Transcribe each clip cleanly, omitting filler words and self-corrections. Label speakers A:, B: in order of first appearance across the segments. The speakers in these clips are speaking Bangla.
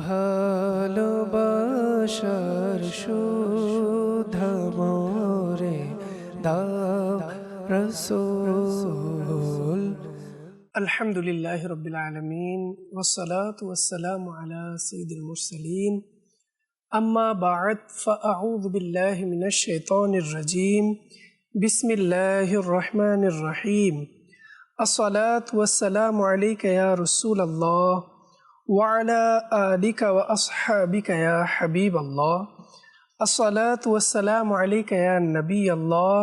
A: ভালোবাসার সুধা মোরে দাও রসূল। আলহামদুলিল্লাহ রাব্বিল আলামিন ওয়াসসালাতু ওয়াসসালামু আলা সাইয়্যিদিল মুরসালিন আম্মা বা'দ ফাআউযু বিল্লাহি মিনাশ শাইতানির রাজীম বিসমিল্লাহির রহমানির রহিম আসসালাতু ওয়াসসালামু আলাইকা ইয়া রাসূলাল্লাহ ওয়ালা আলিকা ওয়া আসহাবিকা ইয়া হাবিবাল্লাহ আসসালাতু ওয়াসসালামু আলাইকা ইয়া নবিয়াল্লাহ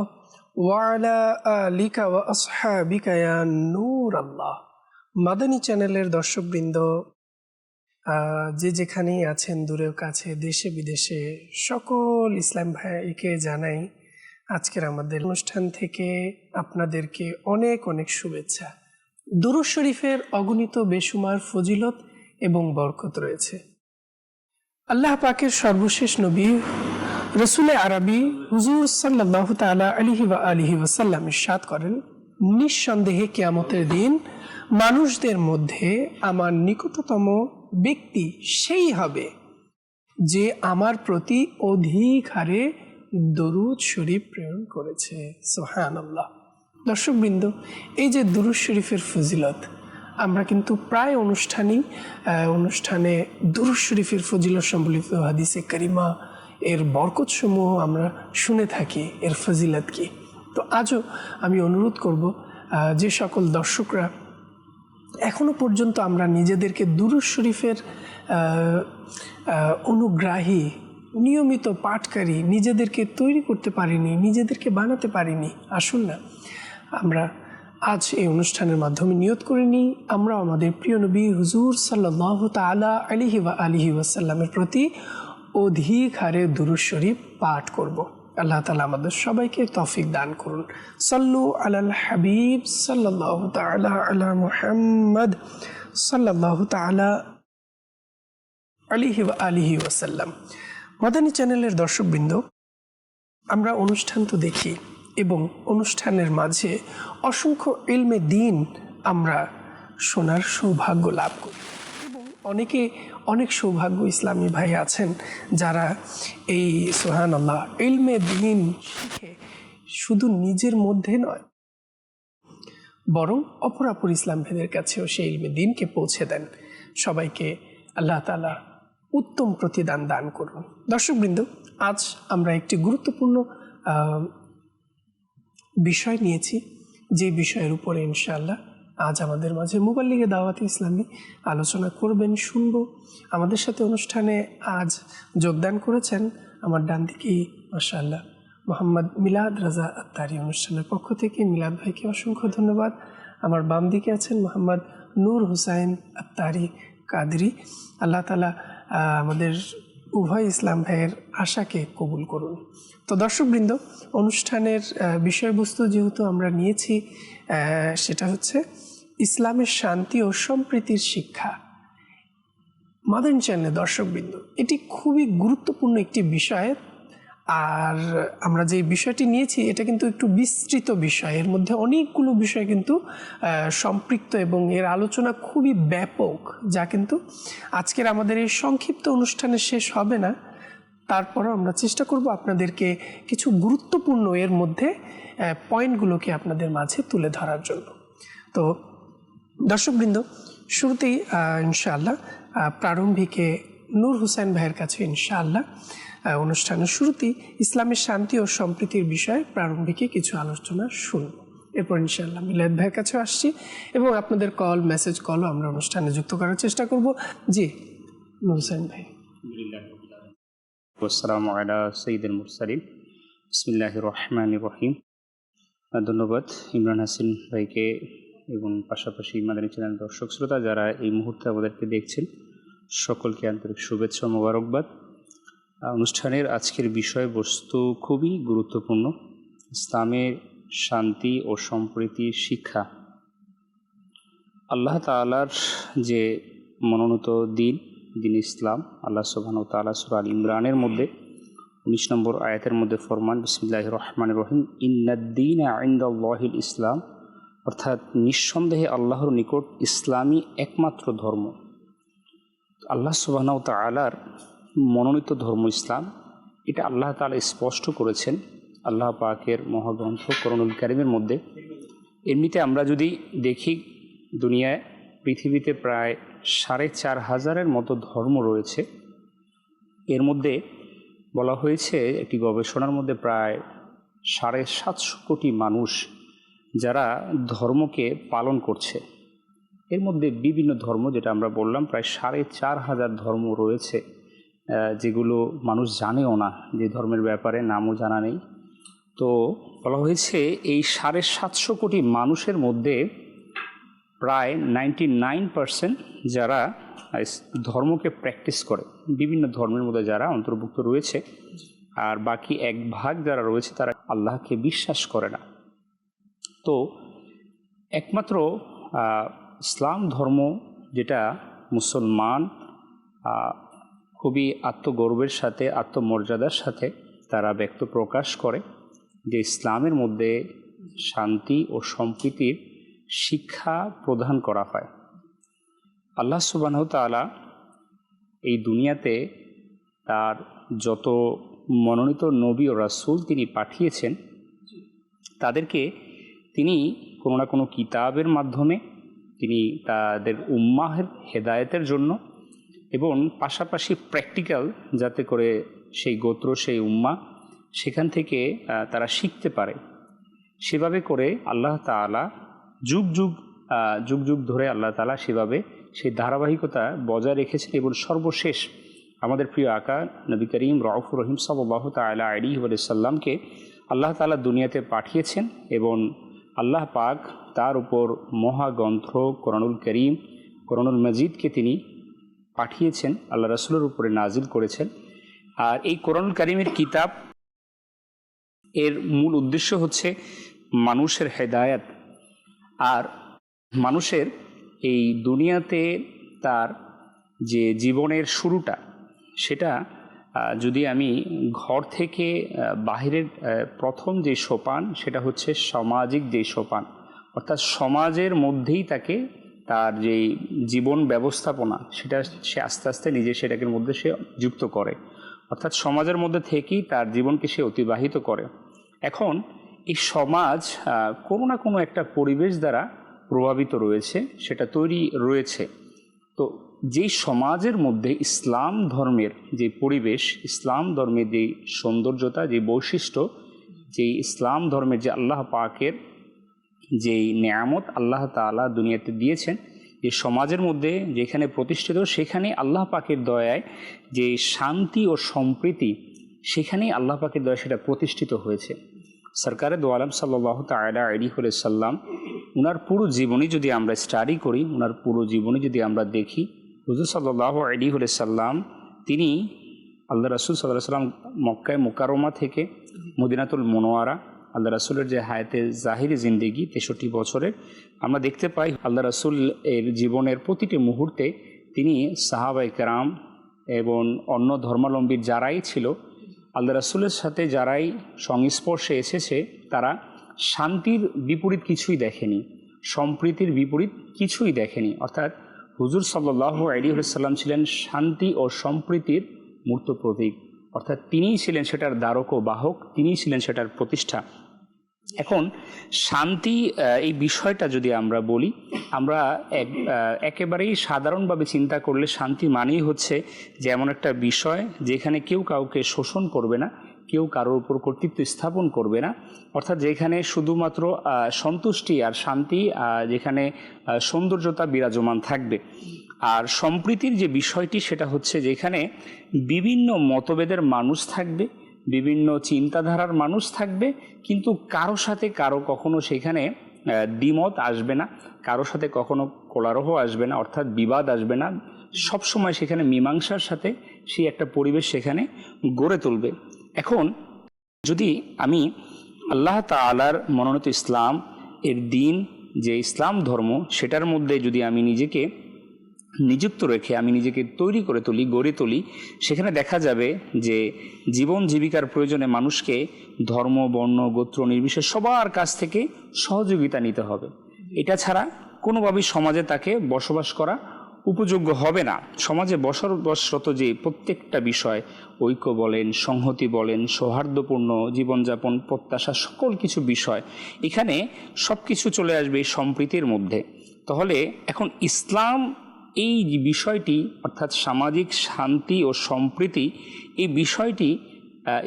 A: ওয়ালা আলিকা ওয়া আসহাবিকা ইয়া নূরাল্লাহ। মাদানী চ্যানেলের দর্শকবৃন্দ, যে যেখানেই আছেন, দূরেও কাছে, দেশে বিদেশে, সকল ইসলাম ভাইকে জানাই আজকের আমাদের অনুষ্ঠান থেকে আপনাদেরকে অনেক অনেক শুভেচ্ছা। দুরূদ শরীফের অগণিত বেশুমার ফজিলত এবং বরকত রয়েছে। আল্লাহ পাকের সর্বশেষ নবী রসুলে আরবি হুজুর সাল্লাল্লাহু তাআলা আলাইহি ওয়াসাল্লাম ইরশাদ করেন, নিঃসন্দেহে কিয়ামতের দিন মানুষদের মধ্যে আমার নিকটতম ব্যক্তি সেই হবে যে আমার প্রতি অধিক হারে দরুদ শরীফ প্রেরণ করেছে। সুবহানাল্লাহ। দর্শকবৃন্দ, এই যে দুরূদ শরীফের ফজিলত, আমরা কিন্তু প্রায় অনুষ্ঠানে দুরূদ শরীফের ফজিলত সম্বলিত হাদিসে কারিমা এর বরকতসমূহ আমরা শুনে থাকি, এর ফজিলত কি। তো আজও আমি অনুরোধ করব, যে সকল দর্শকরা এখনো পর্যন্ত আমরা নিজেদেরকে দুরূদ শরীফের অনুগ্রাহী, নিয়মিত পাঠকারী নিজেদেরকে তৈরি করতে পারিনি, নিজেদেরকে বানাতে পারিনি, আসুন না আমরা আজ এই অনুষ্ঠানের মাধ্যমে নিয়ত করে নিই, আমরা আমাদের প্রিয় নবী হুজুর সাল্লাল্লাহু তাআলা আলাইহি ওয়াসাল্লামের প্রতি অধিক হারে দুরূদ শরীফ পাঠ করব। আল্লাহ তাআলা আমাদের সবাইকে তৌফিক দান করুন। সাল্লু আলাল হাবিব সাল্লাল্লাহু তাআলা আলা মুহাম্মদ সাল্লাল্লাহু তাআলা আলাইহি ওয়াসাল্লাম। মাদানী চ্যানেলের দর্শকবৃন্দ, আমরা অনুষ্ঠান তো দেখি এবং অনুষ্ঠানের মাঝে অসংখ্য ইলমে দ্বীন আমরা শোনার সৌভাগ্য লাভ করি এবং অনেক সৌভাগ্য ইসলামী ভাই আছেন যারা এই সুবহানাল্লাহ ইলমে দ্বীন শিখে শুধু নিজের মধ্যে নয়, বরং অপরাপর ইসলাম ভাইদের কাছেও সেই ইলমে দ্বীনকে পৌঁছে দেন। সবাইকে আল্লাহ তাআলা উত্তম প্রতিদান দান করুন। দর্শকবৃন্দ, আজ আমরা একটি গুরুত্বপূর্ণ বিষয় নিয়েছি, যে বিষয়ের উপরে ইনশাআল্লাহ আজ আমাদের মাঝে মুবাল্লিগে দাওয়াতে ইসলামী আলোচনা করবেন, শুনব। আমাদের সাথে অনুষ্ঠানে আজ যোগদান করেছেন আমার ডান দিকে মাশাআল্লাহ মোহাম্মদ মিলাদ রাজা আত্তারি। অনুষ্ঠানের পক্ষ থেকে মিলাদ ভাইকে অসংখ্য ধন্যবাদ। আমার বাম দিকে আছেন মোহাম্মদ নূর হুসাইন আত্তারি কাদরি। আল্লাহ তাআলা আমাদের উভয় ইসলাম ভাইয়ের আশাকে কবুল করুন। তো দর্শকবৃন্দ, অনুষ্ঠানের বিষয়বস্তু যেহেতু আমরা নিয়েছি, সেটা হচ্ছে ইসলামের শান্তি ও সম্প্রীতির শিক্ষা। মাদানী চ্যানেলের দর্শকবৃন্দ, এটি খুবই গুরুত্বপূর্ণ একটি বিষয়। আর আমরা যে বিষয়টি নিয়েছি এটা কিন্তু একটু বিস্তৃত বিষয়, এর মধ্যে অনেকগুলো বিষয় কিন্তু সম্পৃক্ত এবং এর আলোচনা খুবই ব্যাপক, যা কিন্তু আজকের আমাদের এই সংক্ষিপ্ত অনুষ্ঠানে শেষ হবে না। তারপরও আমরা চেষ্টা করব আপনাদেরকে কিছু গুরুত্বপূর্ণ এর মধ্যে পয়েন্টগুলোকে আপনাদের মাঝে তুলে ধরার জন্য। তো দর্শকবৃন্দ, শুরুতেই ইনশাআল্লাহ প্রারম্ভিকে নূর হুসাইন ভাইয়ের কাছে ইনশাআল্লাহ অনুষ্ঠানের শুরুতেই ইসলামের শান্তি ও সম্প্রীতির বিষয়ে প্রারম্ভিকে কিছু আলোচনা শুনব। এরপর ইনশাআল্লাহ মিলাদ ভাইয়ের কাছে আসছি এবং আপনাদের মেসেজ কলও আমরা অনুষ্ঠানে যুক্ত করার চেষ্টা করব। জি নূর হুসাইন ভাই।
B: আসসালামু আলা সাইয়্যিদিল মুরসালিন, বিসমিল্লাহির রহমানির রহিম। ধন্যবাদ ইমরান হাসিন ভাইকে এবং পাশাপাশি মাদানী চ্যানেল দর্শক শ্রোতা যারা এই মুহূর্তে আমাদেরকে দেখছেন, সকলকে আন্তরিক শুভেচ্ছা ও মোবারকবাদ। অনুষ্ঠানের আজকের বিষয়বস্তু খুবই গুরুত্বপূর্ণ, ইসলামের শান্তি ও সম্প্রীতির শিক্ষা। আল্লাহ তাআলার যে মনোনীত দিন ইসলাম, আল্লাহ সুবহানাহু ওয়া তাআলা সূরা আল ইমরানের মধ্যে 19 নম্বর আয়াতের মধ্যে ফরমান, বিসমিল্লাহির রহমানির রহিম, ইন্নাদ-দীনা ইনদাল্লাহিল ইসলাম, অর্থাৎ নিঃসন্দেহে আল্লাহর নিকট ইসলামই একমাত্র ধর্ম। আল্লাহ সুবহানাহু ওয়া তাআলার মনোনীত ধর্ম ইসলাম, এটা আল্লাহ তাআলা স্পষ্ট করেছেন আল্লাহ পাকের মহাগ্রন্থ কোরআনুল কারীমের মধ্যে। এমনিতে আমরা যদি দেখি, দুনিয়ায় পৃথিবীতে প্রায় ৪,৫০০-এর মতো ধর্ম রয়েছে। এর মধ্যে বলা হয়েছে একটি গবেষণার মধ্যে প্রায় ৭৫০ কোটি মানুষ যারা ধর্মকে পালন করছে। এর মধ্যে বিভিন্ন ধর্ম, যেটা আমরা বললাম, প্রায় ৪,৫০০ ধর্ম রয়েছে, যেগুলো মানুষ জানেও না, যে ধর্মের ব্যাপারে নামও জানা নেই। তো বলা হয়েছে এই ৭৫০ কোটি মানুষের মধ্যে প্রায় 99% যারা ধর্মকে প্র্যাকটিস করে, বিভিন্ন ধর্মের মধ্যে যারা অন্তর্ভুক্ত রয়েছে, আর বাকি 1% যারা রয়েছে তারা আল্লাহকে বিশ্বাস করে না। তো একমাত্র ইসলাম ধর্ম, যেটা মুসলমান খুবই আত্মগর্বের সাথে, আত্মমর্যাদার সাথে তারা ব্যক্ত প্রকাশ করে যে ইসলামের মধ্যে শান্তি ও সম্প্রীতির শিক্ষা প্রদান করা হয়। আল্লাহ সুবহানাহু ওয়া তাআলা এই দুনিয়াতে তার যত মনোনীত নবী ও রাসূল তিনি পাঠিয়েছেন, তাদেরকে তিনি কোনো না কোনো কিতাবের মাধ্যমে তিনি তাদের উম্মাহের হেদায়েতের জন্য, এবং পাশাপাশি প্র্যাকটিক্যাল, যাতে করে সেই গোত্র, সেই উম্মা সেখান থেকে তারা শিখতে পারে, সেভাবে করে আল্লাহ তাআলা যুগ যুগ ধরে আল্লাহ তাআলা সেভাবে সেই ধারাবাহিকতা বজায় রেখেছেন। এবং সর্বশেষ আমাদের প্রিয় আকা নবী করিম রাউফুর রহিম সাল্লাল্লাহু তাআলা আলাইহি ওয়া সাল্লামকে আল্লাহ তাআলা দুনিয়াতে পাঠিয়েছেন, এবং আল্লাহ পাক তার উপর মহাগ্রন্থ কোরআনুল কারীম, কোরআনুল মজিদকে তিনি পাঠিয়েছেন, আল্লাহ রাসূলের উপরে নাজিল করেছেন। আর এই কোরআনুল কারীমের কিতাব এর মূল উদ্দেশ্য হচ্ছে মানুষের হেদায়েত, আর মানুষের এই দুনিয়াতে তার যে জীবনের শুরুটা, সেটা যদি আমি ঘর থেকে বাহিরের প্রথম যে সোপান, সেটা হচ্ছে সামাজিক যে সোপান, অর্থাৎ সমাজের মধ্যেই তাকে তার যেই জীবন ব্যবস্থাপনা, সেটা সে আস্তে আস্তে নিজে সেটাকে মধ্যে সে যুক্ত করে, অর্থাৎ সমাজের মধ্যে থেকেই তার জীবনকে সে অতিবাহিত করে। এখন এই সমাজ কোনো না কোনো একটা পরিবেশ দ্বারা প্রভাবিত রয়েছে, সেটা তৈরি রয়েছে। তো যেই সমাজের মধ্যে ইসলাম ধর্মের যে পরিবেশ, ইসলাম ধর্মের যে সৌন্দর্যতা, যে বৈশিষ্ট্য, যেই ইসলাম ধর্মের যে আল্লাহ পাকের যেই নেয়ামত আল্লাহ তাআলা দুনিয়াতে দিয়েছেন, যে সমাজের মধ্যে যেখানে প্রতিষ্ঠিত, সেখানে আল্লাহ পাকের দয়ায় যে শান্তি ও সম্প্রীতি, সেখানেই আল্লাহ পাকের দয়ায় সেটা প্রতিষ্ঠিত হয়েছে। সরকারে দো আলম সাল্লাল্লাহু তাআলা আলাইহি ওয়া সাল্লাম, ওনার পুরো জীবনী যদি আমরা স্টাডি করি, ওনার পুরো জীবনী যদি আমরা দেখি, হুজুর সাল্লাল্লাহু আলাইহি ওয়া সাল্লাম তিনি আল্লাহ রাসূল সাল্লাল্লাহু আলাইহি ওয়াসাল্লাম মক্কায় মুকাররমা থেকে মদিনাতুল মুনাওয়ারা, আল্লাহ রাসূলের যে হায়াতে জাহিরি জিন্দেগি 63 বছরের, আমরা দেখতে পাই আল্লাহ রাসূল এর জীবনের প্রতিটি মুহূর্তে তিনি সাহাবায়ে কেরাম এবং অন্য ধর্মাবলম্বীর যারাই ছিল, আল্লাহ রাসূলের সাথে যারাই সংস্পর্শে এসেছে, তারা শান্তির বিপরীত কিছুই দেখেনি, সম্প্রীতির বিপরীত কিছুই দেখেনি। অর্থাৎ হুজুর সাল্লাল্লাহু আলাইহি ওয়াসাল্লাম ছিলেন শান্তি ও সম্প্রীতির মূর্ত প্রতীক, অর্থাৎ তিনিই ছিলেন সেটার ধারক ও বাহক, তিনিই ছিলেন সেটার প্রতিষ্ঠা। এখন শান্তি এই বিষয়টা যদি আমরা বলি, আমরা একেবারেই সাধারণভাবে চিন্তা করলে শান্তি মানেই হচ্ছে যে এমন একটা বিষয় যেখানে কেউ কাউকে শোষণ করবে না, কেউ কারোর উপর কর্তৃত্ব স্থাপন করবে না, অর্থাৎ যেখানে শুধুমাত্র সন্তুষ্টি আর শান্তি, যেখানে সৌন্দর্যতা বিরাজমান থাকবে। আর সম্প্রীতির যে বিষয়টি, সেটা হচ্ছে যেখানে বিভিন্ন মতভেদের মানুষ থাকবে, বিভিন্ন চিন্তাধারার মানুষ থাকবে, কিন্তু কারো সাথে কারো কখনো সেখানে দ্বিমত আসবে না, কারো সাথে কখনো কোলারহ আসবে না, অর্থাৎ বিবাদ আসবে না। সবসময় সেখানে মীমাংসার সাথে সেই একটা পরিবেশ সেখানে গড়ে তুলবে। এখন যদি আমি আল্লাহ তাআলার মনোনীত ইসলাম এর দিন, যে ইসলাম ধর্ম, সেটার মধ্যে যদি আমি নিজেকে নিযুক্ত রেখে আমি নিজেকে তৈরি করে তুলি, গড়ে তুলি, সেখানে দেখা যাবে যে জীবন জীবিকার প্রয়োজনে মানুষকে ধর্ম, বর্ণ, গোত্র নির্বিশেষে সবার কাছ থেকে সহযোগিতা নিতে হবে। এটা ছাড়া কোনোভাবেই সমাজে তাকে বসবাস করা উপযোগ্য হবে না। সমাজে বসবাসরত যে প্রত্যেকটা বিষয়, ঐক্য বলেন, সংহতি বলেন, সৌহার্দ্যপূর্ণ জীবনযাপন, প্রত্যাশা, সকল কিছু বিষয়, এখানে সব কিছু চলে আসবে এই সম্প্রীতির মধ্যে। তাহলে এখন ইসলাম এই যে বিষয়টি, অর্থাৎ সামাজিক শান্তি ও সম্প্রীতি, এই বিষয়টি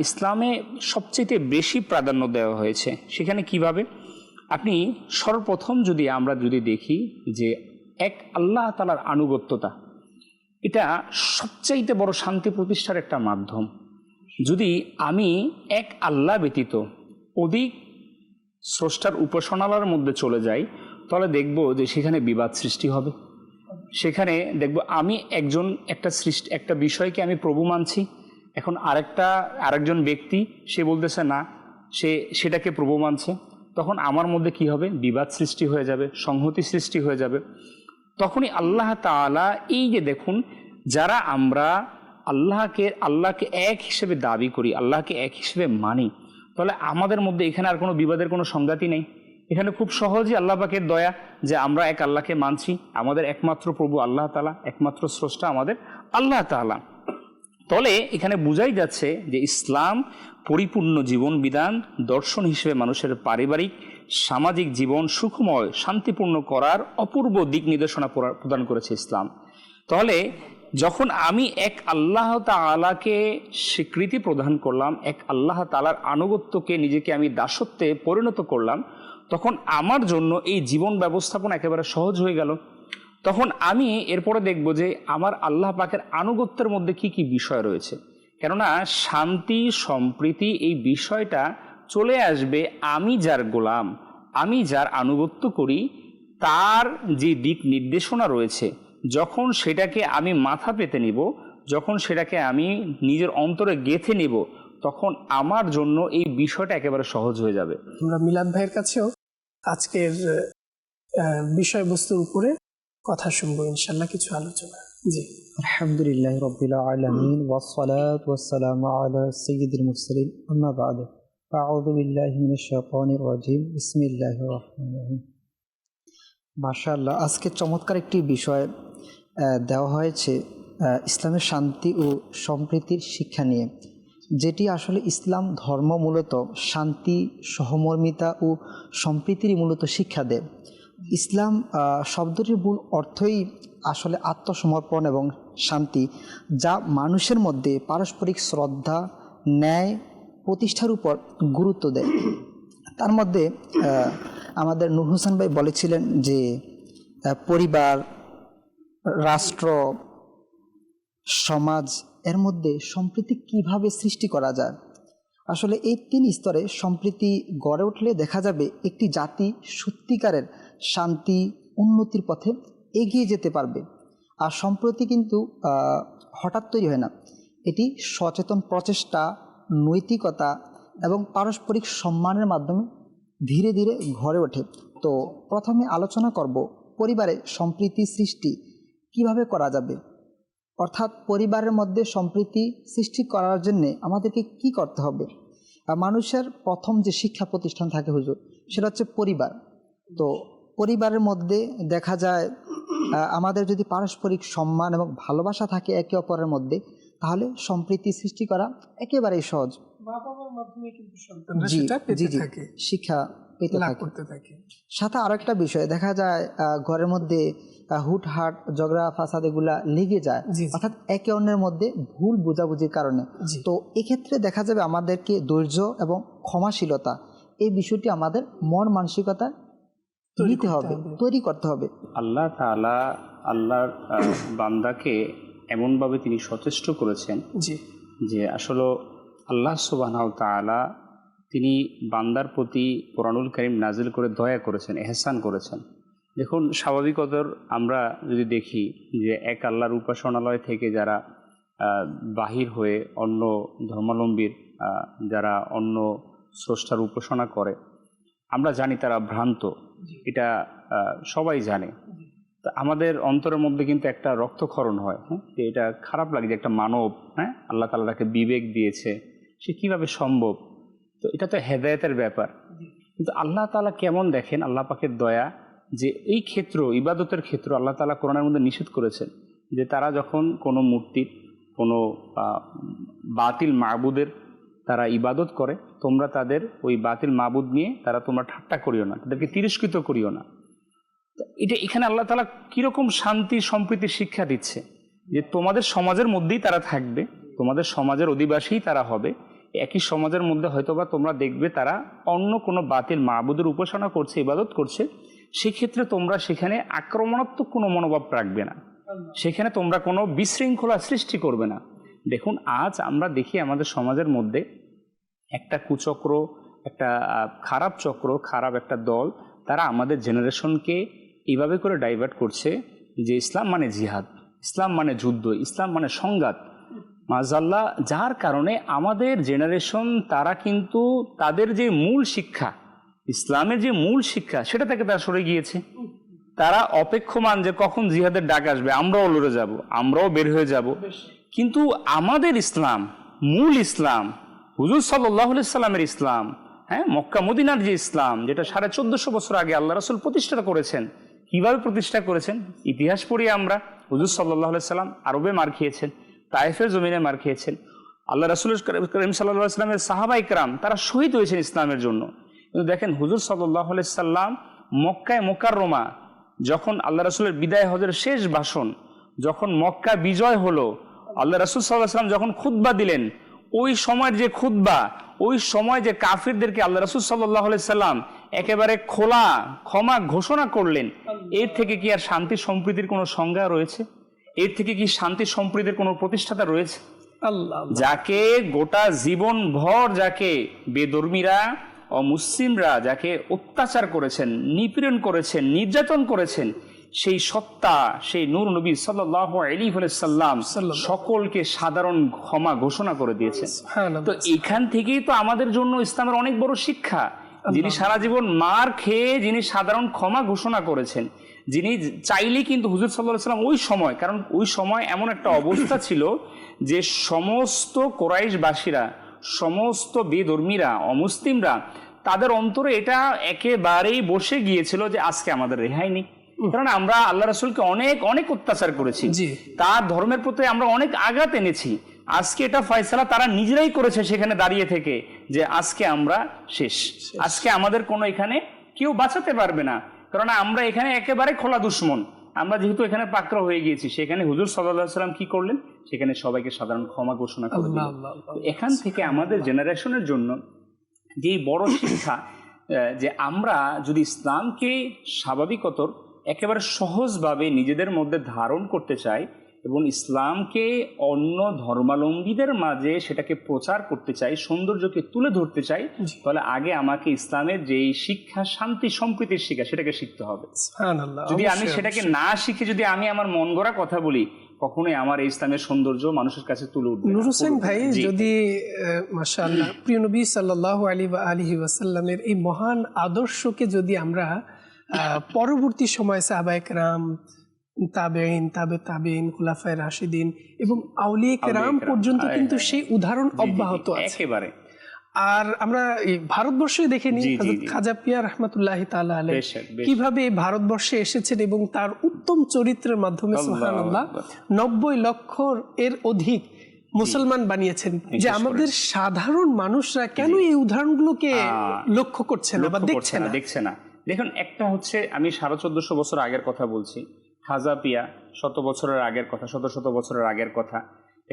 B: ইসলামে সবচেয়ে বেশি প্রাধান্য দেওয়া হয়েছে। সেখানে কিভাবে? আপনি সর্বপ্রথম আমরা যদি দেখি যে এক আল্লাহ তাআলার আনুগত্যতা, এটা সবচাইতে বড় শান্তি প্রতিষ্ঠার একটা মাধ্যম। যদি আমি এক আল্লাহ ব্যতীত অধিক স্রষ্টার উপাসনার মধ্যে চলে যাই, তাহলে দেখব যে সেখানে বিবাদ সৃষ্টি হবে। সেখানে দেখব আমি একটা বিষয়কে আমি প্রভু মানছি, এখন আরেকজন ব্যক্তি সে বলতেছে না, সেটাকে প্রভু মানছে। তখন আমার মধ্যে কি হবে? বিবাদ সৃষ্টি হয়ে যাবে, সংহতি সৃষ্টি হয়ে যাবে। তখনই আল্লাহ তাআলা, এই যে দেখুন, যারা আমরা আল্লাহকে এক হিসেবে দাবি করি, আল্লাহকে এক হিসেবে মানি, তাহলে আমাদের মধ্যে এখানে আর কোনো বিবাদের কোনো সংঘাতই নেই। এখানে খুব সহজেই আল্লাহ পাকের দয়া যে আমরা এক আল্লাহকে মানছি, আমাদের একমাত্র প্রভু আল্লাহ তাআলা, একমাত্র স্রষ্টা আমাদের আল্লাহ তাআলা। তাহলে এখানে বোঝাই যাচ্ছে যে ইসলাম পরিপূর্ণ জীবন বিধান দর্শন হিসেবে মানুষের পারিবারিক সামাজিক জীবন সুখময় শান্তিপূর্ণ করার অপূর্ব দিক নির্দেশনা প্রদান করেছে ইসলাম। তাহলে যখন আমি এক আল্লাহ তাআলাকে স্বীকৃতি প্রদান করলাম, এক আল্লাহ তাআলার আনুগত্যকে নিজেকে আমি দাসত্বে পরিণত করলাম, তখন আমার জন্য এই জীবন ব্যবস্থাপনা একেবারে সহজ হয়ে গেল। তখন আমি এরপরে দেখব যে আমার আল্লাহ পাকের আনুগত্যের মধ্যে কি কি বিষয় রয়েছে। কেননা শান্তি সম্প্রীতি এই বিষয়টা চলে আসবে আমি যার গোলাম, আমি যার আনুগত্য করি, তার যে দিক নির্দেশনা রয়েছে, যখন সেটাকে আমি মাথা পেতে নিব, যখন সেটাকে আমি নিজের অন্তরে গেঁথে নিব, তখন আমার জন্য এই বিষয়টা একেবারে সহজ হয়ে যাবে।
A: আমরা মিলাদ ভাইয়ের কাছেও আজকের বিষয়বস্তুর উপরে কথা শুনবো ইনশাল্লাহ, কিছু আলোচনা। জি,
C: আলহামদুলিল্লাহ রাব্বিল আলামিন ওয়াসসালাতু ওয়াসসালামু আলা সাইয়্যিদিল মুরসালিন আম্মা বা'দু আউযু বিল্লাহি মিনাশ শাইতানির রাজিম বিসমিল্লাহির রহমানির রহিম। মাশাআল্লাহ, আজকে চমৎকার একটি বিষয় দেওয়া হয়েছে ইসলামের শান্তি ও সম্প্রীতির শিক্ষা নিয়ে, যেটি আসলে ইসলাম ধর্ম মূলত শান্তি, সহমর্মিতা ও সম্প্রীতির মূলত শিক্ষা দেয়। ইসলাম শব্দটির মূল অর্থই আসলে আত্মসমর্পণ এবং শান্তি, যা মানুষের মধ্যে পারস্পরিক শ্রদ্ধা, ন্যায় প্রতিষ্ঠার উপর গুরুত্ব দেয়। তার মধ্যে আমাদের নূর হোসেন ভাই বলেছিলেন যে পরিবার, রাষ্ট্র, সমাজ এর মধ্যে সম্প্রীতি কিভাবে সৃষ্টি করা যায়। আসলে এই তিন স্তরে সম্প্রীতি গড়ে উঠলে দেখা যাবে একটি জাতি সত্যিকারের শান্তি উন্নতির পথে এগিয়ে যেতে পারবে। আর সম্প্রীতি কিন্তু হঠাৎ তৈরি হয় না, এটি সচেতন প্রচেষ্টা, নৈতিকতা এবং পারস্পরিক সম্মানের মাধ্যমে ধীরে ধীরে গড়ে ওঠে। তো প্রথমে আলোচনা করব পরিবারে সম্প্রীতি সৃষ্টি কিভাবে করা যাবে, অর্থাৎ পরিবারের মধ্যে সম্প্রীতি সৃষ্টি করার জন্যে আমাদেরকে কি করতে হবে। মানুষের প্রথম যে শিক্ষা প্রতিষ্ঠান থাকে হুজুর, সেটা হচ্ছে পরিবার। তো পরিবারের মধ্যে দেখা যায় আমাদের যদি পারস্পরিক সম্মান এবং ভালোবাসা থাকে একে অপরের মধ্যে, তাহলে সম্প্রীতি সৃষ্টি করা একেবারেই সহজ।
A: বাবা-মার মাধ্যমে কিন্তু সন্তানরা সেটা পেতে থাকে,
C: শিক্ষা পেতে
A: থাকে।
C: সাথে আরো একটা বিষয় দেখা যায়, ঘরের মধ্যে হুটহাট ঝগড়া ফাসাদ এগুলা লেগে যায়, অর্থাৎ একে অন্যের মধ্যে ভুল বোঝাবুঝির কারণে। তো এক্ষেত্রে দেখা যাবে আমাদেরকে ধৈর্য এবং ক্ষমাশীলতা এই বিষয়টি আমাদের মন মানসিকতা নিতে হবে, তৈরি করতে হবে।
B: আল্লাহ তাআলা আল্লাহর বান্দাকে এমনভাবে তিনি সচেষ্ট করেছেন যে আসলে আল্লাহ সুবহানাহু ওয়া তাআলা তিনি বান্দার প্রতি কোরআনুল কারীম নাজিল করে দয়া করেছেন, এহসান করেছেন। দেখুন, স্বাভাবিকতর আমরা যদি দেখি যে এক আল্লাহর উপাসনালয় থেকে যারা বাহির হয়ে অন্য ধর্মাবলম্বীর যারা অন্য স্রষ্টার উপাসনা করে, আমরা জানি তারা ভ্রান্ত, এটা সবাই জানে। তা আমাদের অন্তরের মধ্যে কিন্তু একটা রক্তক্ষরণ হয়, যে এটা খারাপ লাগে যে একটা মানব, আল্লাহ তাআলা তাকে বিবেক দিয়েছে, সে কিভাবে সম্ভব। তো এটা তো হেদায়েতের ব্যাপার। কিন্তু আল্লাহ তাআলা কেমন দেখেন, আল্লাহ পাকের দয়া, যে এই ক্ষেত্র, ইবাদতের ক্ষেত্র আল্লাহ তাআলা কোরআনের মধ্যে নিষেধ করেছেন যে তারা যখন কোনো মূর্তির, কোনো বাতিল মাবুদের তারা ইবাদত করে, তোমরা তাদের ওই বাতিল মাবুদ নিয়ে তোমরা ঠাট্টা করিও না, তাদেরকে তিরস্কৃত করিও না। এটা এখানে আল্লাহ তাআলা কীরকম শান্তি সম্প্রীতির শিক্ষা দিচ্ছে যে তোমাদের সমাজের মধ্যেই তারা থাকবে, তোমাদের সমাজের অধিবাসীই তারা হবে, একই সমাজের মধ্যে হয়তোবা তোমরা দেখবে তারা অন্য কোনো বাতিল মাবুদের উপাসনা করছে, ইবাদত করছে, সেক্ষেত্রে তোমরা সেখানে আক্রমণাত্মক কোনো মনোভাব রাখবে না, সেখানে তোমরা কোনো বিশৃঙ্খলা সৃষ্টি করবে না। দেখুন আজ আমরা দেখি আমাদের সমাজের মধ্যে একটা কুচক্র, একটা খারাপ চক্র, খারাপ একটা দল, তারা আমাদের জেনারেশনকে এইভাবে করে ডাইভার্ট করছে যে ইসলাম মানে জিহাদ, ইসলাম মানে যুদ্ধ, ইসলাম মানে সংঘাত, মাজাল্লাহ, যার কারণে আমাদের জেনারেশন তারা কিন্তু তাদের যে মূল শিক্ষা, ইসলামের যে মূল শিক্ষা, সেটা থেকে তারা সরে গিয়েছে। তারা অপেক্ষমান যে কখন জিহাদের ডাক আসবে, আমরাও লড়ে যাব, আমরাও বের হয়ে যাব। কিন্তু আমাদের ইসলাম, মূল ইসলাম, হুজুর সাল্লাল্লাহু আলাইহি সাল্লামের ইসলাম, হ্যাঁ, মক্কা মদিনার যে ইসলাম, যেটা 1450 বছর আগে আল্লাহ রাসূল প্রতিষ্ঠা করেছেন। কিভাবে প্রতিষ্ঠা করেছেন? ইতিহাস পড়ি আমরা। হুজুর সাল্লাল্লাহু আলাইহি সাল্লাম আরবে মার খেয়েছেন, তায়েফের জমিনে মার খেয়েছেন। আল্লাহ রাসূল করিম সাল্লাল্লাহু আলাইহি সাল্লামের সাহাবা ইকরাম তারা শহীদ হয়েছেন ইসলামের জন্য। কিন্তু দেখেন হুজুর সাল্লাল্লাহু আলাইহি সাল্লাম মক্কায় মুকাররমা যখন আল্লাহ রাসূলের বিদায় হজের শেষ ভাষণ, যখন মক্কা বিজয় হলো, আল্লাহ রাসূল সাল্লাল্লাহু আলাইহি সাল্লাম যখন খুতবা দিলেন, ওই সময়ের যে খুতবা, ওই সময় যে কাফিরদেরকে আল্লাহ রাসূল সাল্লাল্লাহু আলাইহি সাল্লাম একেবারে খোলা ক্ষমা ঘোষণা করলেন, এর থেকে কি আর শান্তি সম্প্রীতির কোনো সংজ্ঞা রয়েছে? এর থেকে কি শান্তি সম্প্রীতির কোনো প্রতিষ্ঠাতা রয়েছে?
A: আল্লাহ,
B: যাকে গোটা জীবন ভর যাকে বেধর্মীরা, অমুসলিমরা যাকে অত্যাচার করেছেন, নিপীড়ন করেছেন, নির্যাতন করেছেন, সেই সত্তা, সেই নূর নবী সাল্লাল্লাহু আলাইহি ওয়াসাল্লাম সকলকে সাধারণ ক্ষমা ঘোষণা করে দিয়েছেন। তো এখান থেকেই তো আমাদের জন্য ইসলামের অনেক বড় শিক্ষা। যিনি সারা জীবন মার খেয়ে যিনি সাধারণ ক্ষমা ঘোষণা করেছেন, যিনি চাইলেই কিন্তু হুজুর সাল্লাল্লাহু আলাইহি ওয়াসাল্লাম ওই সময়, কারণ ওই সময় এমন একটা অবস্থা ছিল যে সমস্ত কোরাইশবাসীরা, সমস্ত বেধর্মীরা, অমুসলিমরা, তাদের অন্তরে এটা একেবারেই বসে গিয়েছিল যে আজকে আমাদের রেহাই নেই, কারণ আমরা আল্লাহ রাসূলকে অনেক অনেক অত্যাচার করেছি, তার ধর্মের প্রতি আমরা অনেক আঘাত এনেছি। আজকে এটা ফয়সালা তারা নিজেরাই করেছে সেখানে দাঁড়িয়ে থেকে যে আজকে আমরা শেষ, আজকে আমাদের কোনো এখানে কেউ বাঁচাতে পারবে না, কারণ আমরা এখানে একেবারে খোলা দুশ্মন। আমরা যেহেতু এখানে পাকড়াও হয়ে গিয়েছি, সেখানে হুজুর সাল্লাল্লাহু আলাইহি ওয়াসাল্লাম কি করলেন? সেখানে সবাইকে সাধারণ ক্ষমা ঘোষণা করে দিলেন। এখান থেকে আমাদের জেনারেশনের জন্য যে বড় শিক্ষা, যে আমরা যদি ইসলামকে স্বাভাবিকতর একেবারে সহজভাবে নিজেদের মধ্যে ধারণ করতে চাই এবং ইসলামকে অন্য ধর্মাবলম্বীদের মাঝে সেটাকে প্রচার করতে চাই, সৌন্দর্যকে তুলে ধরতে চাই, তাহলে আগে আমাকে ইসলামের যেই শিক্ষা, শান্তি সম্প্রীতির শিক্ষা, সেটাকে শিখতে হবে। যদি আমি সেটাকে না শিখে যদি আমি আমার মন গড়া কথা বলি, কখনোই আমার এই ইসলামের সৌন্দর্য মানুষের কাছে তুলে উঠবে না।
A: নূর হোসেন ভাই, যদি মাশাআল্লাহ প্রিয় নবী সাল্লাল্লাহু আলাইহি ওয়াসাল্লামের এই মহান আদর্শকে যদি আমরা পরবর্তী সময় সাহাবায়ে কেরাম, তাবেঈন, তাবেঈন, খুলাফায়ে রাশিদিন এবং আউলিয়া কেরাম পর্যন্ত কিন্তু সেই উদাহরণ অব্যাহত আছে
B: একেবারে।
A: আর আমরা ভারতবর্ষে দেখে নিই হযরত খাজা পিয়া রাহমাতুল্লাহি তাআলা আলাইহি কিভাবে ভারতবর্ষে এসেছেন এবং তার উত্তম চরিত্রের মাধ্যমে সুবহানাল্লাহ 90 লক্ষ এর অধিক মুসলমান বানিয়েছেন। যে আমাদের সাধারণ মানুষরা কেন এই উদাহরণগুলোকে লক্ষ্য করছে না বা
B: দেখছে না? দেখুন, একটা হচ্ছে আমি 1450 বছর আগের কথা বলছি, খাজা পিয়া 100 বছরের আগের কথা, শত বছরের আগের কথা।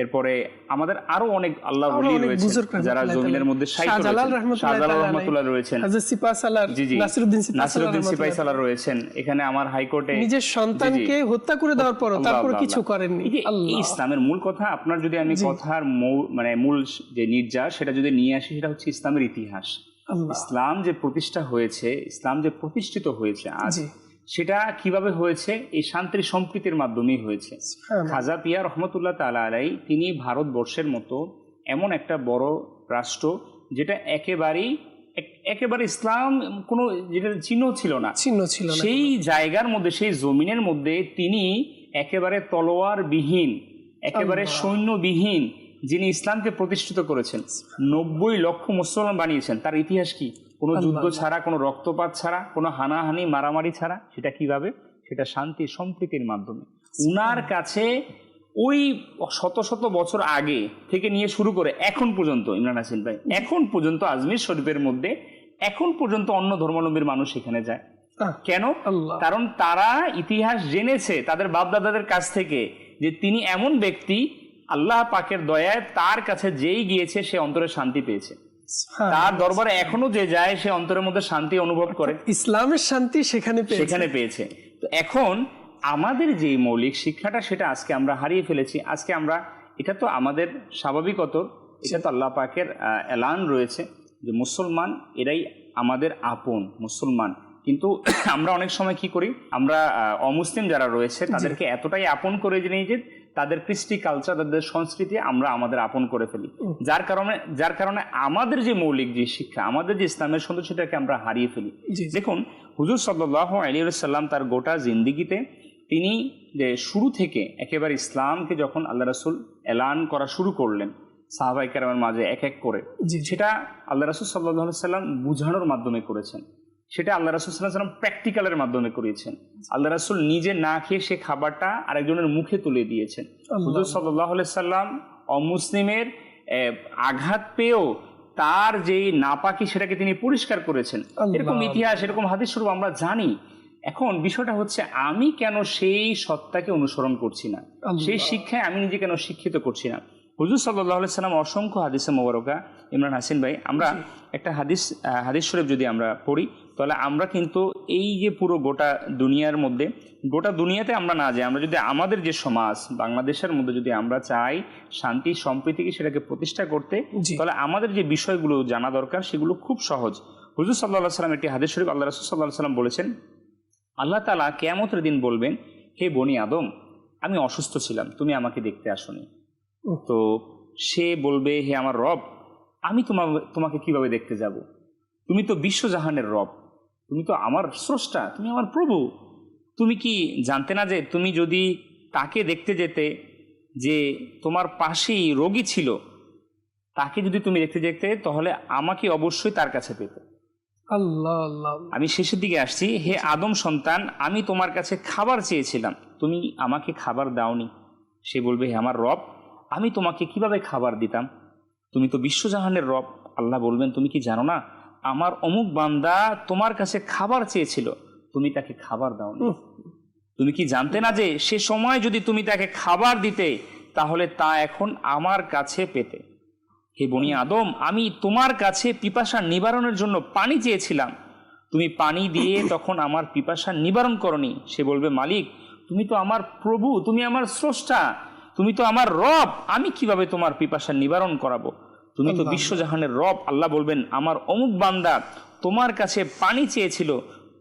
B: এরপরে আমাদের আরো অনেক আল্লাহ ওলি রয়েছেন যারা জমিনের মধ্যে শাহজালাল রহমাতুল্লাহ রয়েছেন, হযরত সিপাহসালার নাসিরউদ্দিন সিপাহসালার রয়েছেন। এখানে আমার হাইকোর্টে নিজের সন্তানকে হত্যা করে দেওয়ার পর তারপর কিছু করেননি। এই ইসলামের মূল কথা, আপনার যদি আমি কথার মূল যে নির্যাস সেটা যদি নিয়ে আসি, সেটা হচ্ছে ইসলামের ইতিহাস। ইসলাম যে প্রতিষ্ঠা হয়েছে, ইসলাম যে প্রতিষ্ঠিত হয়েছে আজ, সেটা কিভাবে হয়েছে? এই শান্তির সম্প্রীতির মাধ্যমেই হয়েছে। খাজা পিয়া রহমতুল্লাহ তাআলা আলাইহি তিনি ভারতবর্ষের মতো এমন একটা বড় রাষ্ট্র, যেটা একেবারে ইসলাম কোনো যেটা চিহ্ন ছিল না, সেই জায়গার মধ্যে, সেই জমিনের মধ্যে তিনি একেবারে তলোয়ারবিহীন, একেবারে সৈন্যবিহীন যিনি ইসলামকে প্রতিষ্ঠিত করেছেন, 90 লক্ষ মুসলমান বানিয়েছেন। তার ইতিহাস কি? কোনো যুদ্ধ ছাড়া, কোনো রক্তপাত ছাড়া, কোনো হানাহানি মারামারি ছাড়া। সেটা কিভাবে? সেটা শান্তি সম্প্রীতির মাধ্যমে। উনার কাছে ওই শত শত বছর আগে থেকে নিয়ে শুরু করে এখন পর্যন্ত, ইমরান হাসিন ভাই, এখন পর্যন্ত আজমির শরীফের মধ্যে এখন পর্যন্ত অন্য ধর্মাবলম্বীর মানুষ সেখানে যায়। কেন? কারণ তারা ইতিহাস জেনেছে তাদের বাপদাদাদের কাছ থেকে যে তিনি এমন ব্যক্তি, আল্লাহ পাকের দয়ায় তার কাছে যেই গিয়েছে সে অন্তরে শান্তি পেয়েছে। তার দরবারে এখনো যে যায় সে অন্তরের মধ্যে শান্তি অনুভব করে,
A: ইসলামের শান্তি সেখানে
B: পেয়েছে। তো এখন আমাদের যে মৌলিক শিক্ষাটা সেটা আজকে আমরা হারিয়ে ফেলেছি। আজকে আমরা, এটা তো আমাদের স্বাভাবিকত, এটা তো আল্লাহ পাকের এলান রয়েছে যে মুসলমান এরাই আমাদের আপন মুসলমান। কিন্তু আমরা অনেক সময় কি করি, আমরা অমুসলিম যারা রয়েছে তাদেরকে এতটাই আপন করে নিই যে তাদের কৃষ্টি কালচার, তাদের সংস্কৃতি আমরা আমাদের আপন করে ফেলি, যার কারণে আমাদের যে মৌলিক যে শিক্ষা, আমাদের যে ইসলামের সৌন্দর্য, সেটাকে আমরা হারিয়ে ফেলি। দেখুন, হুজুর সাল্লাল্লাহু আলাইহি ওয়াসাল্লাম তার গোটা জিন্দিগিতে তিনি যে শুরু থেকে একেবারে ইসলামকে যখন আল্লাহ রাসূল এলান করা শুরু করলেন সাহাবায়ে কেরামের মাঝে এক এক করে, সেটা আল্লাহ রাসূল সাল্লাল্লাহু আলাইহি ওয়াসাল্লাম বুঝানোর মাধ্যমে করেছেন, সেটা আল্লাহ রাসূল সাল্লাল্লাহু আলাইহি ওয়াসাল্লাম প্র্যাকটিক্যালের মাধ্যমে করিয়েছেন। আল্লাহ রাসূল নিজে না খেয়ে সে খাবারটা আরেকজনের মুখে তুলে দিয়েছেন। হুজুর সাল্লাল্লাহু আলাইহি ওয়াসাল্লাম অমুসলিমের আঘাত পেয়েও তার যেই নাপাকি সেটাকে তিনি পরিষ্কার করেছেন। এরকম ইতিহাস, এরকম হাদিস শরীফ আমরা জানি। এখন বিষয়টা হচ্ছে, আমি কেন সেই সত্তাকে অনুসরণ করছি না, সেই শিক্ষায় আমি নিজে কেন শিক্ষিত করছি না? হুজুর সাল্লাল্লাহু আলাইহি ওয়াসাল্লাম অসংখ্য হাদিসে মোবারকা, ইমরান হাসিন ভাই, আমরা একটা হাদিস শরীফ যদি আমরা পড়ি, তাহলে আমরা কিন্তু এই যে পুরো গোটা দুনিয়াতে আমরা না যাই, আমরা যদি আমাদের যে সমাজ বাংলাদেশের মধ্যে যদি আমরা চাই শান্তি সম্প্রীতিকে সেটাকে প্রতিষ্ঠা করতে, তাহলে আমাদের যে বিষয়গুলো জানা দরকার সেগুলো খুব সহজ। হুজুর সাল্লাল্লাহু আলাইহি ওয়াসাল্লাম একটি হাদিস শরীফ, আল্লাহ রাসূল সাল্লাল্লাহু আলাইহি ওয়াসাল্লাম বলেছেন, আল্লাহ তাআলা কিয়ামতের দিন বলবেন, হে বনি আদম, আমি অসুস্থ ছিলাম, তুমি আমাকে দেখতে আসোনি। তো সে বলবে, হে আমার রব, আমি তোমাকে কিভাবে দেখতে যাব? তুমি তো বিশ্বজাহানের রব, তুমি তো আমার স্রষ্টা, তুমি আমার প্রভু। তুমি কি জানতে না যে তুমি যদি তাকে দেখতে যেতে, যে তোমার পাশেই রোগী ছিল, তাকে যদি তুমি দেখতে যেতে, তাহলে আমাকে অবশ্যই তার কাছে পেতে।
A: আল্লাহ আল্লাহ।
B: আমি শেষের দিকে আসছি। হে আদম সন্তান, আমি তোমার কাছে খাবার চেয়েছিলাম, তুমি আমাকে খাবার দাওনি। সে বলবে, হে আমার রব, আমি তোমাকে কিভাবে খাবার দিতাম? তুমি তো বিশ্বজাহানের রব। আল্লাহ বলবেন, তুমি কি জানো না, আমার অমুক বান্দা তোমার কাছে খাবার চেয়েছিল, তুমি তাকে খাবার দাওনি। তুমি কি জানতে না যে সে সময় যদি তুমি তাকে খাবার দিতে, তাহলে তা এখন আমার কাছে পেতে। হে বনি আদম, আমি তোমার কাছে পিপাসা নিবারণের জন্য পানি চেয়েছিলাম, তুমি পানি দিয়ে তখন আমার পিপাসা নিবারণ করনি। সে বলবে, মালিক, তুমি তো আমার প্রভু, তুমি আমার স্রষ্টা, তুমি তো আমার রব, আমি কিভাবে তোমার পিপাসা নিবারণ করাবো? তুমি তো বিশ্বজাহানের রব। আল্লাহ বলবেন, আমার অমুক বান্দা তোমার কাছে পানি চেয়েছিল,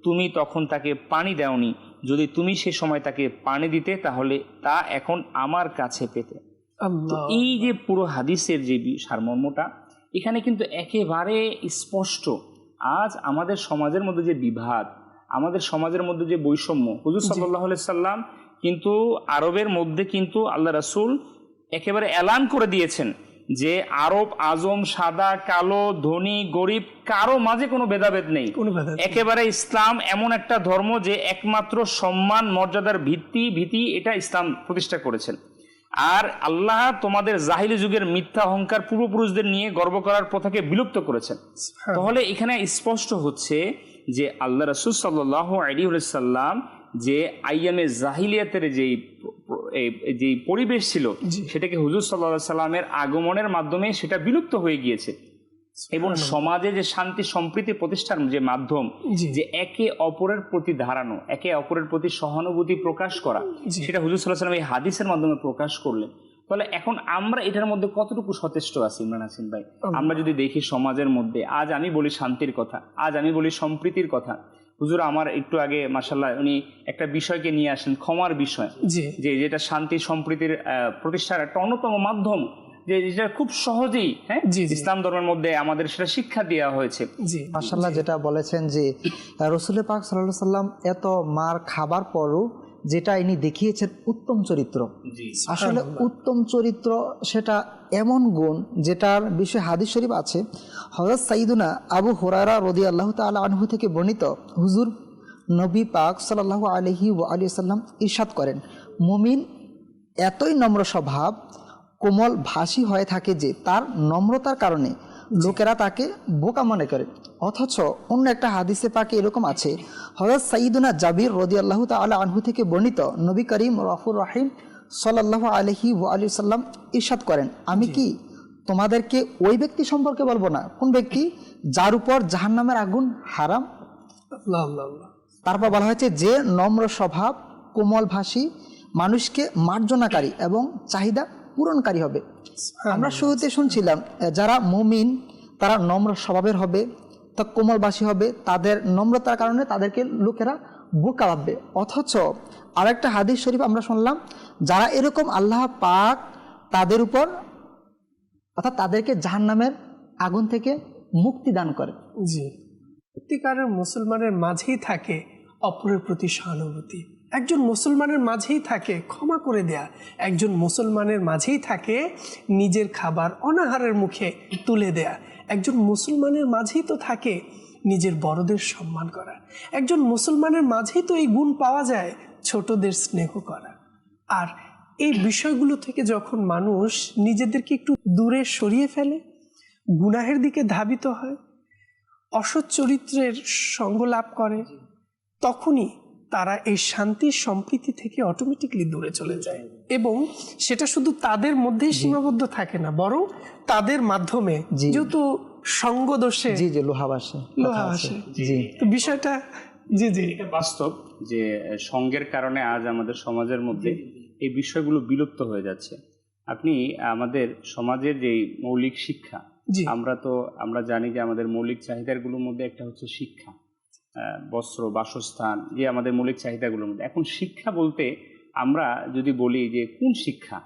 B: তুমি তখন তাকে পানি দাওনি। যদি তুমি সে সময় তাকে পানি দিতে, তাহলে তা এখন আমার কাছে পেতে। এই যে পুরো হাদিসের যে সারমর্মটা, এখানে কিন্তু একেবারে স্পষ্ট। আজ আমাদের সমাজের মধ্যে যে বিভাদ, আমাদের সমাজের মধ্যে যে বৈষম্য, হুজুর সাল্লাল্লাহু আলাইহি সাল্লাম কিন্তু আরবের মধ্যে কিন্তু আল্লাহ রাসূল একেবারে এলান করে দিয়েছেন যে আরব আজম, সাদা কালো, ধনী গরিব, কারো মাঝে কোনো ভেদাভেদ নেই। একেবারে ইসলাম এমন একটা ধর্ম যে একমাত্র সম্মান মর্যাদার ভীতি এটা ইসলাম প্রতিষ্ঠা করেছেন। আর আল্লাহ তোমাদের জাহিলি যুগের মিথ্যা অহংকার পূর্বপুরুষদের নিয়ে গর্ব করার প্রথাকে বিলুপ্ত করেছেন। তাহলে এখানে স্পষ্ট হচ্ছে যে আল্লাহ রাসূল সাল্লাল্লাহু আলাইহি ওয়াসাল্লাম যে আইয়ামে জাহিলিয়াতের যেই পরিবেশ ছিল, সেটাকে হুজুর সাল্লাল্লাহু আলাইহি সাল্লামের আগমনের মাধ্যমে সেটা বিলুপ্ত হয়ে গিয়েছে। এবং সমাজে যে শান্তি সম্প্রীতি প্রতিষ্ঠার যে মাধ্যম, যে একে অপরের প্রতি ধারানো, একে অপরের প্রতি সহানুভূতি প্রকাশ করা, সেটা হুজুর সাল্লাল্লাহু আলাইহি ওয়াসাল্লাম এই হাদিসের মাধ্যমে প্রকাশ করলেন। তাহলে এখন আমরা এটার মধ্যে কতটুকু সচেষ্ট আছি ইমরান হাসিন ভাই? আমরা যদি দেখি সমাজের মধ্যে, আজ আমি বলি শান্তির কথা, আজ আমি বলি সম্প্রীতির কথা। হুজুর আমার একটু আগে মাশাআল্লাহ উনি একটা বিষয়কে নিয়ে আসেন, ক্ষমার বিষয়, যে যেটা শান্তি সম্প্রীতির প্রতিষ্ঠার একটা অন্যতম মাধ্যম, যে যেটা খুব সহজেই ইসলাম ধর্মের মধ্যে আমাদের সেটা শিক্ষা দেওয়া হয়েছে।
C: মাশাআল্লাহ যেটা বলেছেন যে রাসূল পাক সাল্লাল্লাহু আলাইহি সাল্লাম এত মার খাবার পরও যেটা ইনি দেখিয়েছেন উত্তম চরিত্র।
B: জি
C: আসলে উত্তম চরিত্র সেটা এমন গুণ যেটার বিষয়ে হাদিস শরীফ আছে। হযরত সাইয়্যিদুনা আবু হুরায়রা রাদিয়াল্লাহু তাআলা আনহু থেকে বর্ণিত, হুজুর নবী পাক সাল্লাল্লাহু আলাইহি ওয়া আলিহি ওয়াসাল্লাম ইরশাদ করেন, মুমিন এতই নম্র স্বভাব, কোমল ভাষী হয়ে থাকে যে তার নম্রতার কারণে লোকেরা তাকে বোকা মনে করে। অথচ অন্য একটা হাদিসে পাকে এরকম আছে, হযরত সাইয়্যিদুনা জাবির রাদিয়াল্লাহু তাআলা আনহু থেকে বর্ণিত, নবী করিম রাফুর রাহিম সাল্লাল্লাহু আলাইহি ওয়া আলিহি ওয়াসাল্লাম ইরশাদ করেন, আমি কি তোমাদেরকে ওই ব্যক্তি সম্পর্কে বলবো না? কোন ব্যক্তি? যার উপর জাহান্নামের আগুন হারাম।
A: আল্লাহ আল্লাহ আল্লাহ।
C: তারপর বলা হয়েছে যে নম্র স্বভাব, কোমল ভাষী, মানুষকে মার্জনাকারী এবং চাহিদা পূরণকারী হবে। আমরা শুরুতে শুনছিলাম যারা মুমিন তারা নম্র স্বভাবের হবে, তা কোমলভাষী হবে, তাদের নম্রতার কারণে তাদেরকে লোকেরা বোকা ভাববে। অথচ আরেকটা হাদিস শরীফ আমরা শুনলাম, যারা এরকম আল্লাহ পাক তাদের উপর অর্থাৎ তাদেরকে জাহান্নামের আগুন থেকে মুক্তি দান করে।
A: জি, সত্যিকারের মুসলমানের মাঝেই থাকে অপরের প্রতি সহানুভূতি, একজন মুসলমানের মাঝেই থাকে ক্ষমা করে দেয়া, একজন মুসলমানের মাঝেই থাকে নিজের খাবার অনাহারের মুখে তুলে দেয়া, একজন মুসলমানের মাঝেই তো থাকে নিজের বড়দের সম্মান করা, একজন মুসলমানের মাঝেই তো এই গুণ পাওয়া যায় ছোটদের স্নেহ করা। আর এই বিষয়গুলো থেকে যখন মানুষ নিজেদেরকে একটু দূরে সরিয়ে ফেলে, গুনাহের দিকে ধাবিত হয়, অসৎ চরিত্রের সঙ্গ লাভ করে, তখনই তারা এই শান্তি সম্প্রীতি থেকে অটোমেটিকলি দূরে চলে যায়। এবং সেটা শুধু তাদের মধ্যেই সীমাবদ্ধ থাকে না, বরং তাদের মাধ্যমে, যেহেতু সঙ্গ দোষে
C: জি জি লোহা ভাসে।
A: জি, তো বিষয়টা জি জি
B: এটা বাস্তব যে সঙ্গের কারণে আজ আমাদের সমাজের মধ্যে এই বিষয়গুলো বিলুপ্ত হয়ে যাচ্ছে। আপনি আমাদের সমাজের যে মৌলিক শিক্ষা, আমরা জানি যে আমাদের মৌলিক চাহিদাগুলোর মধ্যে একটা হচ্ছে শিক্ষা, বস্ত্র, বাসস্থান, যে আমাদের মৌলিক চাহিদাগুলোর মধ্যে। এখন শিক্ষা বলতে আমরা যদি বলি যে কোন শিক্ষা,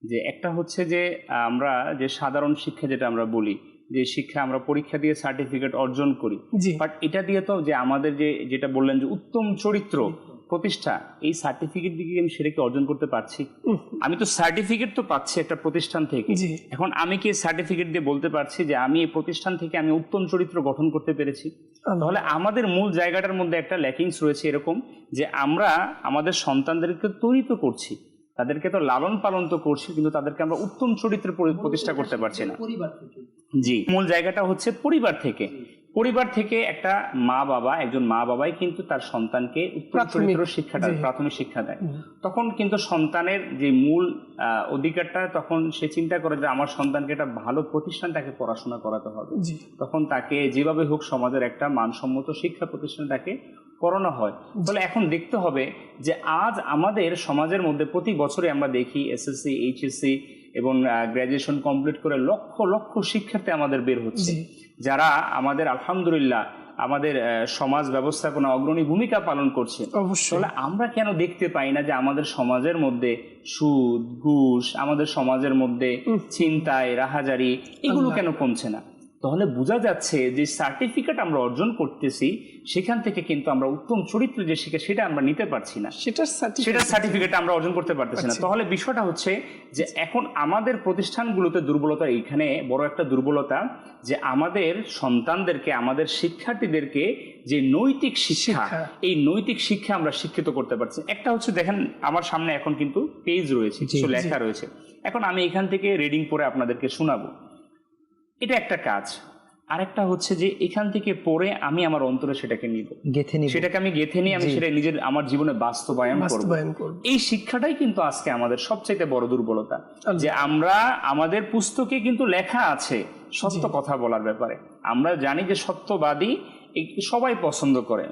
B: যে একটা হচ্ছে যে আমরা যে সাধারণ শিক্ষা যেটা আমরা বলি, যে শিক্ষা আমরা পরীক্ষা দিয়ে সার্টিফিকেট অর্জন করি, বাট এটা দিয়ে তো যে আমাদের যেটা বললেন যে উত্তম চরিত্র প্রতিষ্ঠা, এই সার্টিফিকেট দিয়ে আমি সেটাকে অর্জন করতে পারছি? আমি তো সার্টিফিকেট তো পাচ্ছি একটা প্রতিষ্ঠান থেকে, এখন আমি কি সার্টিফিকেট দিয়ে বলতে পারছি যে আমি এই প্রতিষ্ঠান থেকে আমি উত্তম চরিত্র গঠন করতে পেরেছি? তাহলে আমাদের মূল জায়গাটার মধ্যে একটা ল্যাকিংস রয়েছে এরকম, যে আমরা আমাদের সন্তানদেরকে তৈরি তো করছি, তাদেরকে তো লালন পালন তো করছি, কিন্তু তাদেরকে আমরা উত্তম চরিত্র প্রতিষ্ঠা করতে পারছি না। জি, মূল জায়গাটা হচ্ছে পরিবার থেকে। পরিবার থেকে একটা মা বাবা, একজন মা বাবাই কিন্তু তার সন্তানকে উত্তম চরিত্র শিক্ষাটা, প্রাথমিক শিক্ষা দেয়। তখন কিন্তু সন্তানের যে মূল অধিকারটা, তখন সে চিন্তা করে যে আমার সন্তানকে একটা ভালো প্রতিষ্ঠান তাকে পড়াশোনা করাতে হবে, তখন তাকে যেভাবে হোক সমাজের একটা মানসম্মত শিক্ষা প্রতিষ্ঠান তাকে পড়ানো হয়। ফলে এখন দেখতে হবে যে আজ আমাদের সমাজের মধ্যে প্রতি বছরে আমরা দেখি এসএসসি, এইচএসসি এবং গ্র্যাজুয়েশন কমপ্লিট করে লক্ষ লক্ষ শিক্ষার্থী আমাদের বের হচ্ছে, যারা আমাদের আলহামদুলিল্লাহ আমাদের সমাজ ব্যবস্থাপনা অগ্রণী ভূমিকা পালন করছে। অবশ্যই আমরা কেন দেখতে পাই না যে আমাদের সমাজের মধ্যে সুদ, ঘুষ, আমাদের সমাজের মধ্যে ছিনতাই, রাহাজারি, এগুলো কেন কমছে না? তাহলে বোঝা যাচ্ছে যে সার্টিফিকেট আমরা অর্জন করতেছি, সেখান থেকে কিন্তু আমরা উত্তম চরিত্র যে শিক্ষা সেটা আমরা নিতে পারছি না, সেটার সার্টিফিকেট আমরা অর্জন করতে পারতেছি না। তাহলে বিষয়টা হচ্ছে যে এখন আমাদের প্রতিষ্ঠানগুলোতে দুর্বলতা, এইখানে বড় একটা দুর্বলতা, যে আমাদের সন্তানদেরকে, আমাদের শিক্ষার্থীদেরকে যে নৈতিক শিক্ষা, এই নৈতিক শিক্ষা আমরা শিক্ষিত করতে পারছি। একটা হচ্ছে দেখেন আমার সামনে এখন কিন্তু পেজ রয়েছে, কিছু লেখা রয়েছে, এখন আমি এখান থেকে রিডিং পড়ে আপনাদেরকে শোনাবো, এটা একটা কাজ। আরেকটা হচ্ছে যে এখান থেকে পড়ে আমি আমার অন্তরে সেটাকে নিব, সেটাকে আমি গেঁথে নিয়ে আমি সেটা নিজের আমার জীবনে বাস্তবায়ন করব। এই শিক্ষাটাই কিন্তু আজকে আমাদের সবচেয়ে বড় দুর্বলতা, যে আমরা আমাদের পুস্তকে কিন্তু লেখা আছে সত্য কথা বলার ব্যাপারে, আমরা জানি যে সত্যবাদী সবাই পছন্দ করে,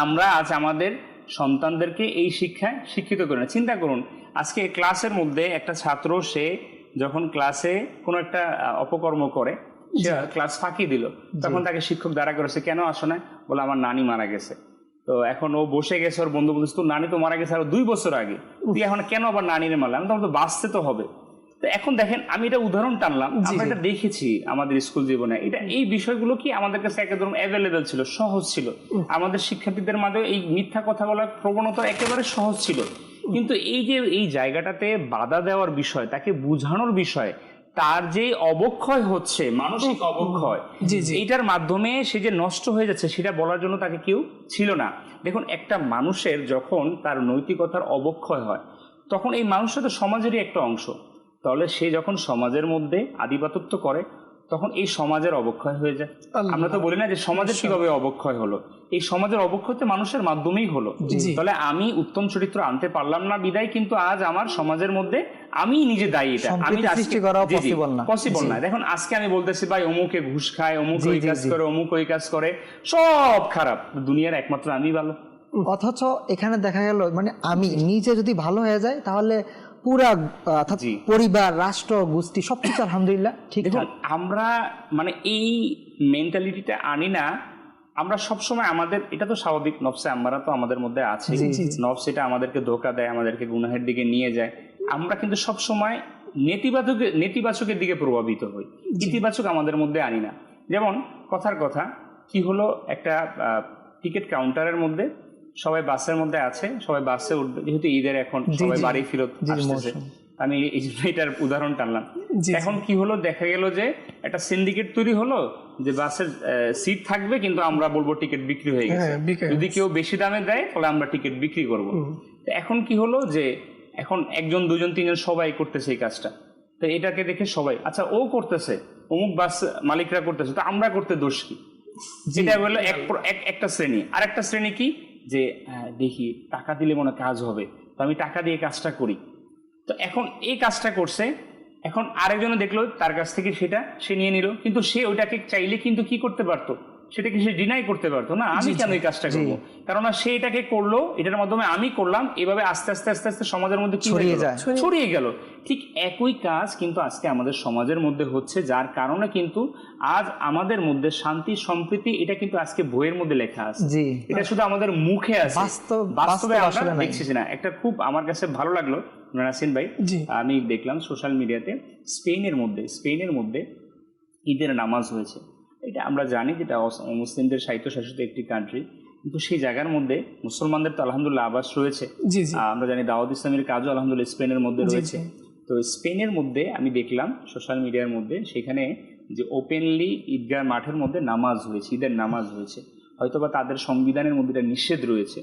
B: আমরা আজ আমাদের সন্তানদেরকে এই শিক্ষায় শিক্ষিত করি না। চিন্তা করুন, আজকে ক্লাসের মধ্যে একটা ছাত্র, সে যখন ক্লাসে কোনো একটা অপকর্ম করে, সে ক্লাস ফাঁকি দিল, তখন তাকে শিক্ষক দাঁড়া করেছে, কেন আসো না? বলে আমার নানি মারা গেছে। তো এখন ও বসে গেছে, ওর বন্ধু বলছে তোর নানি তো মারা গেছে আরো 2 বছর আগে, তুই এখন কেন আবার নানিরে মারলাম? তখন তো বাঁচতে তো হবে। তো এখন দেখেন, আমি এটা উদাহরণ টানলাম, আমরা এটা দেখেছি আমাদের স্কুল জীবনে। এটা এই বিষয়গুলো কি আমাদের কাছে একদম অ্যাভেলেবেল ছিল, সহজ ছিল। আমাদের শিক্ষার্থীদের মাঝে এই মিথ্যা কথা বলার প্রবণতা একেবারে সহজ ছিল। কিন্তু এই যে এই জায়গাটাতে বাধা দেওয়ার বিষয়, তাকে বুঝানোর বিষয়, তার যে অবক্ষয় হচ্ছে, মানসিক অবক্ষয়, এইটার মাধ্যমে সে যে নষ্ট হয়ে যাচ্ছে, সেটা বলার জন্য তাকে কেউ ছিল না। দেখুন, একটা মানুষের যখন তার নৈতিকতার অবক্ষয় হয়, তখন এই মানুষটা তো সমাজেরই একটা অংশ। তাহলে সে যখন সমাজের মধ্যে আধিপত্য করে, তখন এই সমাজের অবক্ষয় হয়ে যায়। আমরা তো বলি না যে সমাজের কিভাবে অবক্ষয় হলো, এই সমাজের অবক্ষয় তো মানুষের মাধ্যমেই হলো। তাহলে আমি উত্তম চরিত্র আনতে পারলাম না বিদায় কিন্তু আজ আমার সমাজের মধ্যে আমি নিজে দায়ী। এটা আমি পসিবল না। দেখুন, আজকে আমি বলতেছি ভাই অমুকে ঘুষ খায়, অমুক ওই কাজ করে, অমুক ওই কাজ করে, সব খারাপ, দুনিয়ার একমাত্র আমি ভালো।
C: অথচ এখানে দেখা গেল মানে আমি নিজে যদি ভালো হয়ে যায় তাহলে পুরা পরিবার, রাষ্ট্র, গোষ্ঠী সবকিছু আলহামদুলিল্লাহ ঠিক।
B: আমরা মানে এই মেন্টালিটিটা আনি না। আমরা সবসময় আমাদের, এটা তো স্বাভাবিক, নফসে আম্মারা তো আমাদের মধ্যে আছে। নফস এটা আমাদেরকে ধোঁকা দেয়, আমাদেরকে গুনাহের দিকে নিয়ে যায়। আমরা কিন্তু সবসময় নেতিবাচকের দিকে প্রভাবিত হই, ইতিবাচক আমাদের মধ্যে আনি না। যেমন কথার কথা, কি হলো, একটা টিকিট কাউন্টারের মধ্যে সবাই বাসের মধ্যে আছে, সবাই বাসে উঠবে, যেহেতু ঈদের এখন সবাই বাড়ি ফেরত আসতেছে, আমি এটার উদাহরণ টানলাম। এখন কি হলো, দেখা গেল যে একটা সিন্ডিকেট তৈরি হলো যে বাসের সিট থাকবে কিন্তু আমরা বলবো টিকিট বিক্রি হয়ে গেছে, যদি কেউ বেশি দামে দেয় তাহলে আমরা টিকিট বিক্রি করবো। এখন কি হলো যে এখন একজন, দুজন, তিনজন সবাই করতেছে এই কাজটা। তো এটাকে দেখে সবাই, আচ্ছা ও করতেছে, অমুক বাস মালিকরা করতেছে, তো আমরা করতে দোষ কি? এটা হলো একটা শ্রেণী। আর একটা শ্রেণী কি, যে দেখি টাকা দিলে মনে কাজ হবে, তো আমি টাকা দিয়ে কাজটা করি। তো এখন এই কাজটা করছে, এখন আরেকজনে দেখলো তার কাছ থেকে সেটা সে নিয়ে নিল, কিন্তু সে ওইটাকে চাইলে কিন্তু কি করতে পারতো, সেটাকে সে ডিনাই করতে পারতো না, আমি কেন এই কাজটা করবো, কারণ সে এটাকে করলো, এটার মাধ্যমে আমি করলাম, এভাবে আস্তে আস্তে আস্তে আস্তে সমাজের মধ্যে ছড়িয়ে গেল। ঠিক একই কাজ কিন্তু আজকে আমাদের সমাজের মধ্যে হচ্ছে, যার কারণে কিন্তু আজ আমাদের মধ্যে শান্তি সম্প্রীতি এটা কিন্তু আজকে বইয়ের মধ্যে লেখা আছে, এটা শুধু আমাদের মুখে আছে, বাস্তবে আমরা দেখছি না। একটা খুব আমার কাছে ভালো লাগলো নাসিন ভাই, আমি দেখলাম সোশ্যাল মিডিয়াতে স্পেনের মধ্যে ঈদের নামাজ হয়েছে। এটা আমরা জানি যেটা মুসলিমদের স্বায়ত্তশাসিত একটি কান্ট্রি, কিন্তু সেই জায়গার মধ্যে মুসলমানদের তো আলহামদুলিল্লাহ আবাস রয়েছে। আমরা জানি দাওয়াত ইসলামের কাজও আলহামদুলিল্লাহ স্পেনের মধ্যে রয়েছে। তো স্পেনের মধ্যে আমি দেখলাম সোশ্যাল মিডিয়ার মধ্যে, সেখানে যে ওপেনলি ঈদগাহ মাঠের মধ্যে নামাজ হয়েছে, ঈদের নামাজ হয়েছে। হয়তোবা তাদের সংবিধানের মধ্যে এটা নিষেধ রয়েছে,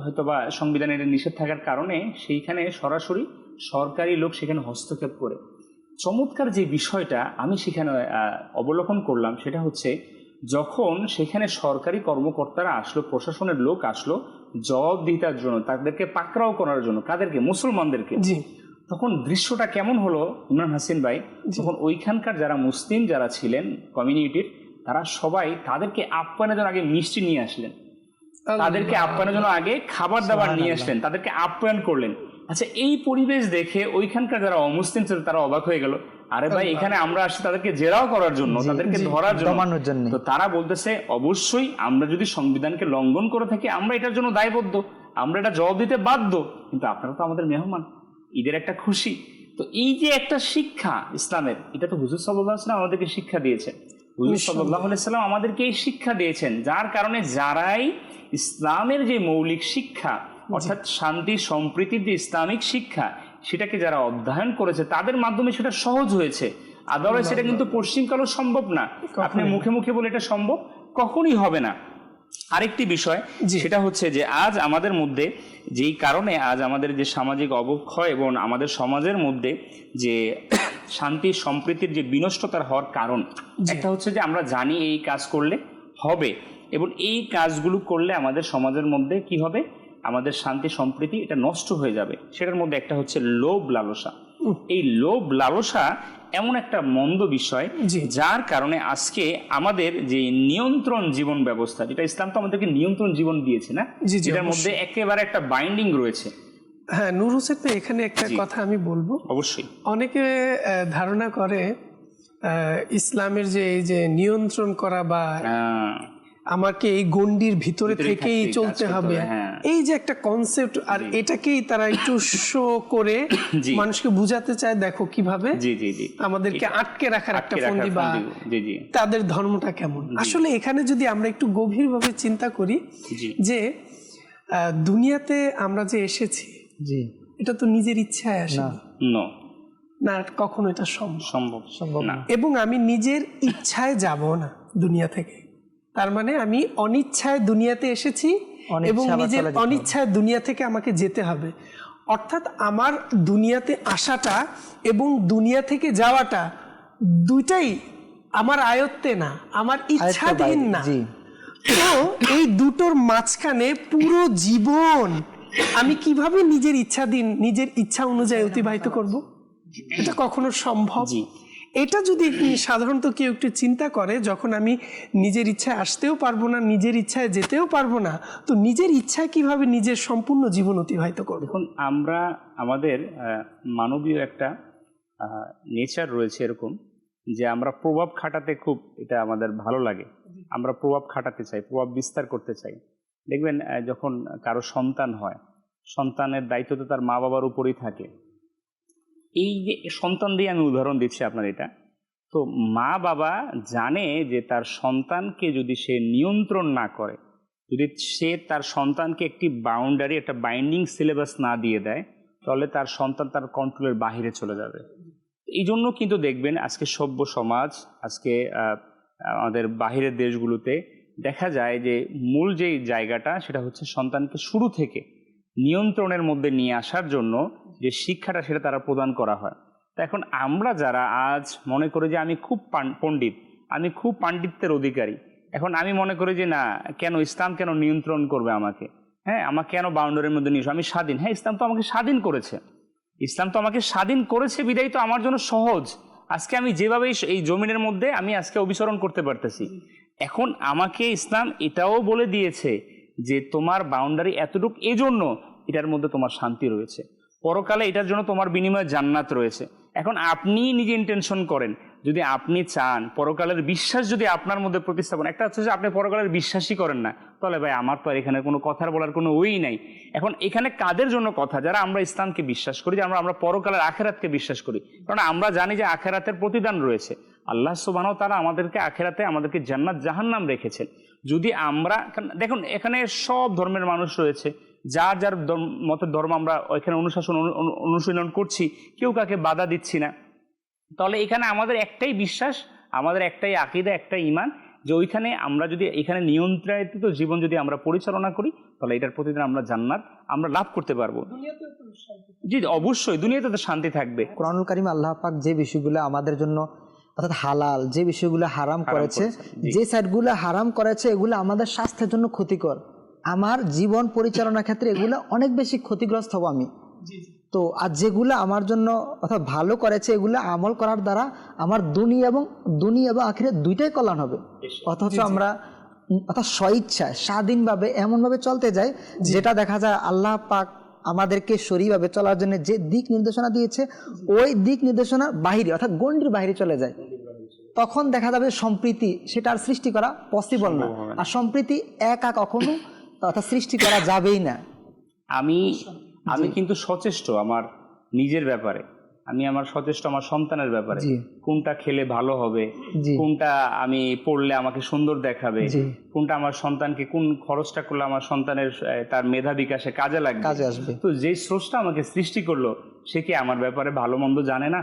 B: হয়তোবা সংবিধানের নিষেধ থাকার কারণে সেইখানে সরাসরি সরকারি লোক সেখানে হস্তক্ষেপ করে। চমৎকার যে বিষয়টা আমি সেখানে অবলোকন করলাম সেটা হচ্ছে, যখন সেখানে সরকারি কর্মকর্তারা আসলো, প্রশাসনের লোক আসলো জবাবদিহিতার জন্য, তাদেরকে পাকড়াও করার জন্য, কাদেরকে, মুসলমানদেরকে, তখন দৃশ্যটা কেমন হলো ইমরান হাসিন ভাই, তখন ওইখানকার যারা মুসলিম যারা ছিলেন কমিউনিটির, তারা সবাই তাদেরকে আপ্যায়নের জন্য আগে মিষ্টি নিয়ে আসলেন, তাদেরকে আপ্যায়নের জন্য আগে খাবার দাবার নিয়ে আসলেন, তাদেরকে আপ্যায়ন করলেন। আচ্ছা, এই পরিবেশ দেখে ওইখানকার যারা অমুসলিম ছিল তারা অবাক হয়ে গেল, আরে ভাই এখানে আমরা আসছি তাদেরকে জেরাও করার জন্য, তাদেরকে ধরার জন্য। তো তারা বলতেছে অবশ্যই আমরা যদি সংবিধানকে লঙ্ঘন করে থাকি আমরা এটার জন্য দায়বদ্ধ, আমরা এটা জবাব দিতে বাধ্য, কিন্তু আপনারা তো আমাদের মেহমান, ঈদের একটা খুশি। তো এই যে একটা শিক্ষা ইসলামের, এটা তো হুজুর সাল্লাল্লাহু আলাইহি ওয়াসাল্লাম আমাদেরকে শিক্ষা দিয়েছেন। হুজুর সাল্লাল্লাহু আলাইহি ওয়াসাল্লাম আমাদেরকে এই শিক্ষা দিয়েছেন, যার কারণে যারাই ইসলামের যে মৌলিক শিক্ষা অর্থাৎ শান্তি সম্প্রীতির যে ইসলামিক শিক্ষা, সেটাকে যারা অধ্যয়ন করেছে তাদের মাধ্যমে সেটা সহজ হয়েছে। আদারওয়াইজ সেটা কিন্তু পশ্চিমকালও সম্ভব না, আপনি মুখে মুখে বলে এটা সম্ভব কখনই হবে না। আরেকটি বিষয় সেটা হচ্ছে যে আজ আমাদের মধ্যে যেই কারণে আজ আমাদের যে সামাজিক অবক্ষয় এবং আমাদের সমাজের মধ্যে যে শান্তি সম্প্রীতির যে বিনষ্টতার হওয়ার কারণ, একটা হচ্ছে যে আমরা জানি এই কাজ করলে হবে, এবং এই কাজগুলো করলে আমাদের সমাজের মধ্যে কি হবে, আমাদের শান্তি সম্প্রীতি এটা নষ্ট হয়ে যাবে। সেটার মধ্যে একটা হচ্ছে লোভ লালসা। এই লোভ লালসা এমন একটা মন্দ বিষয়, যার কারণে আজকে আমাদের যে নিয়ন্ত্রণ জীবন ব্যবস্থা, যেটা ইসলাম তো আমাদেরকে নিয়ন্ত্রণ জীবন দিয়েছে না, এটার মধ্যে একেবারে একটা বাইন্ডিং রয়েছে।
A: হ্যাঁ, নূর হোসেন ভাই, এখানে একটা কথা আমি বলবো।
B: অবশ্যই
A: অনেকে ধারণা করে ইসলামের যে এই যে নিয়ন্ত্রণ করা বা আমাকে এই গণ্ডির ভিতরে থেকেই চলতে হবে, এই যে একটা কনসেপ্ট, আর এটাকেই তারা একটু শো করে
B: জি।
A: মানুষকে বুঝাতে চায়, দেখো কিভাবে
B: জি জি জি
A: আমাদেরকে আটকে রাখার একটা
B: আটকে রাখার
A: ফন্দি বা
B: জি জি
A: তাদের ধর্মটা কেমন। আসলে এখানে যদি আমরা একটু গভীরভাবে চিন্তা করি
B: জি
A: যে দুনিয়াতে আমরা যে এসেছি
C: জি
A: এটা তো নিজের ইচ্ছায় আসে
C: না
B: নো,
A: না, কখনো এটা সম্ভব।
B: সম্ভব না।
A: এবং আমি নিজের ইচ্ছায় যাব না দুনিয়া থেকে, তার মানে আমি অনিচ্ছায় দুনিয়াতে এসেছি এবং
C: অনিচ্ছা আবার
A: নিজের
C: চলে যেতে হবে।
A: অনিচ্ছায় দুনিয়া থেকে আমাকে যেতে হবে। অর্থাৎ আমার দুনিয়াতে আসাটা এবং দুনিয়া থেকে যাওয়াটা দুইটাই আমার আয়ত্তে না, আমার ইচ্ছাধীন না।
C: জি
A: তো এই দুটোর মাঝখানে পুরো জীবন আমি কিভাবে নিজের ইচ্ছাধীন, নিজের ইচ্ছা অনুযায়ী অতিবাহিত করব? এটা কখনো সম্ভব?
B: জি।
A: এটা যদি সাধারণত কেউ একটু চিন্তা করে, যখন আমি নিজের ইচ্ছায় আসতেও পারবো না, নিজের ইচ্ছায় যেতেও পারবো না, তো নিজের ইচ্ছায় কিভাবে নিজের সম্পূর্ণ জীবন অতিবাহিত করব?
B: দেখুন, আমরা আমাদের মানবীয় একটা নেচার রয়েছে এরকম, যে আমরা প্রভাব খাটাতে খুব এটা আমাদের ভালো লাগে, আমরা প্রভাব খাটাতে চাই, প্রভাব বিস্তার করতে চাই। দেখবেন যখন কারো সন্তান হয়, সন্তানের দায়িত্ব তো তার মা বাবার উপরেই থাকে। এই যে সন্তান দিয়ে আমি উদাহরণ দিচ্ছি আপনার, এটা তো মা বাবা জানে যে তার সন্তানকে যদি সে নিয়ন্ত্রণ না করে, যদি সে তার সন্তানকে একটি বাউন্ডারি, একটা বাইন্ডিং সিলেবাস না দিয়ে দেয়, তাহলে তার সন্তান তার কন্ট্রোলের বাহিরে চলে যাবে। এই জন্য কিন্তু দেখবেন আজকে সভ্য সমাজ, আজকে আমাদের বাহিরের দেশগুলোতে দেখা যায় যে মূল যেই জায়গাটা সেটা হচ্ছে সন্তানকে শুরু থেকে নিয়ন্ত্রণের মধ্যে নিয়ে আসার জন্য যে শিক্ষাটা সেটা তারা প্রদান করা হয়। তা এখন আমরা যারা আজ মনে করি যে আমি খুব পণ্ডিত, আমি খুব পাণ্ডিত্যের অধিকারী, এখন আমি মনে করি যে না, কেন ইসলাম কেন নিয়ন্ত্রণ করবে আমাকে, হ্যাঁ আমাকে কেন বাউন্ডারির মধ্যে নিয়ে আমি স্বাধীন। হ্যাঁ, ইসলাম তো আমাকে স্বাধীন করেছে, ইসলাম তো আমাকে স্বাধীন করেছে বিদায় তো আমার জন্য সহজ। আজকে আমি যেভাবে এই জমিনের মধ্যে আমি আজকে অবিচরণ করতে পারতেছি। এখন আমাকে ইসলাম এটাও বলে দিয়েছে যে তোমার বাউন্ডারি এতটুক, এজন্য এটার মধ্যে তোমার শান্তি রয়েছে, পরকালে এটার জন্য তোমার বিনিময়ে জান্নাত রয়েছে। এখন আপনি নিজে ইন্টেনশন করেন, যদি আপনি চান পরকালের বিশ্বাস যদি আপনার মধ্যে প্রতিস্থাপন, একটা হচ্ছে যে আপনি পরকালের বিশ্বাসই করেন না, তাহলে ভাই আমার তো আর এখানে কোনো কথার বলার কোনো ওই নাই। এখন এখানে কাদের জন্য কথা? যারা আমরা ইসলামকে বিশ্বাস করি, যে আমরা পরকালের আখেরাতকে বিশ্বাস করি, কারণ আমরা জানি যে আখেরাতের প্রতিদান রয়েছে। আল্লাহ সুবহানাহু ওয়া তাআলা আমাদেরকে আখেরাতে আমাদেরকে জান্নাত জাহান্নাম রেখেছেন। যদি আমরা দেখুন, এখানে সব ধর্মের মানুষ রয়েছে, যার যার মতের ধর্ম আমরা এখানে অনুশীলন করছি, কেউ কাকে বাধা দিচ্ছি না। তাহলে এখানে আমাদের একটাই বিশ্বাস, আমাদের একটাই আকীদা, একটাই ঈমান, যে ওইখানে আমরা যদি এখানে নিয়ন্ত্রিত জীবন যদি আমরা পরিচালনা করি, তাহলে এটার প্রতিদিন আমরা জান্নাত আমরা লাভ করতে পারবো। জি অবশ্যই, দুনিয়াতে তো শান্তি থাকবে।
C: কোরআনুল কারীম আল্লাহ পাক যে বিষয়গুলো আমাদের জন্য অর্থাৎ হালাল, যে বিষয়গুলো হারাম করেছে, যে সাইডগুলো হারাম করেছে, এগুলো আমাদের স্বাস্থ্যের জন্য ক্ষতিকর, আমার জীবন পরিচালনার ক্ষেত্রে এগুলো অনেক বেশি ক্ষতিগ্রস্ত হব আমি। তো আর যেগুলো আমার জন্য অর্থাৎ ভালো করেছে, এগুলো আমল করার দ্বারা আমার দুনিয়া এবং আখিরাত দুইটাই কল্যাণ হবে। অথচ আমরা অর্থাৎ স্বইচ্ছায় স্বাধীনভাবে এমনভাবে চলতে যাই, যেটা দেখা যায় আল্লাহ পাক আমাদেরকে সরিভাবে চলার জন্য যে দিক নির্দেশনা দিয়েছে, ওই দিক নির্দেশনার বাহিরে অর্থাৎ গণ্ডির বাহিরে চলে যায়। তখন দেখা যাবে সম্প্রীতি সেটা আর সৃষ্টি করা পসিবল না। আর সম্প্রীতি একা কখনো অর্থাৎ সৃষ্টি করা যাবেই না।
B: আমি কিন্তু সচেষ্ট আমার নিজের ব্যাপারে, আমি আমার সচেষ্ট আমার সন্তানের ব্যাপারে, কোনটা খেলে ভালো হবে, কোনটা আমি পড়লে আমাকে সুন্দর দেখাবে, কোনটা আমার সন্তানকে কোন খরচটা করলে আমার সন্তানের তার মেধা বিকাশে কাজে আসবে। তো যে স্রষ্টা আমাকে সৃষ্টি করলো, সে কি আমার ব্যাপারে ভালো মন্দ জানে না?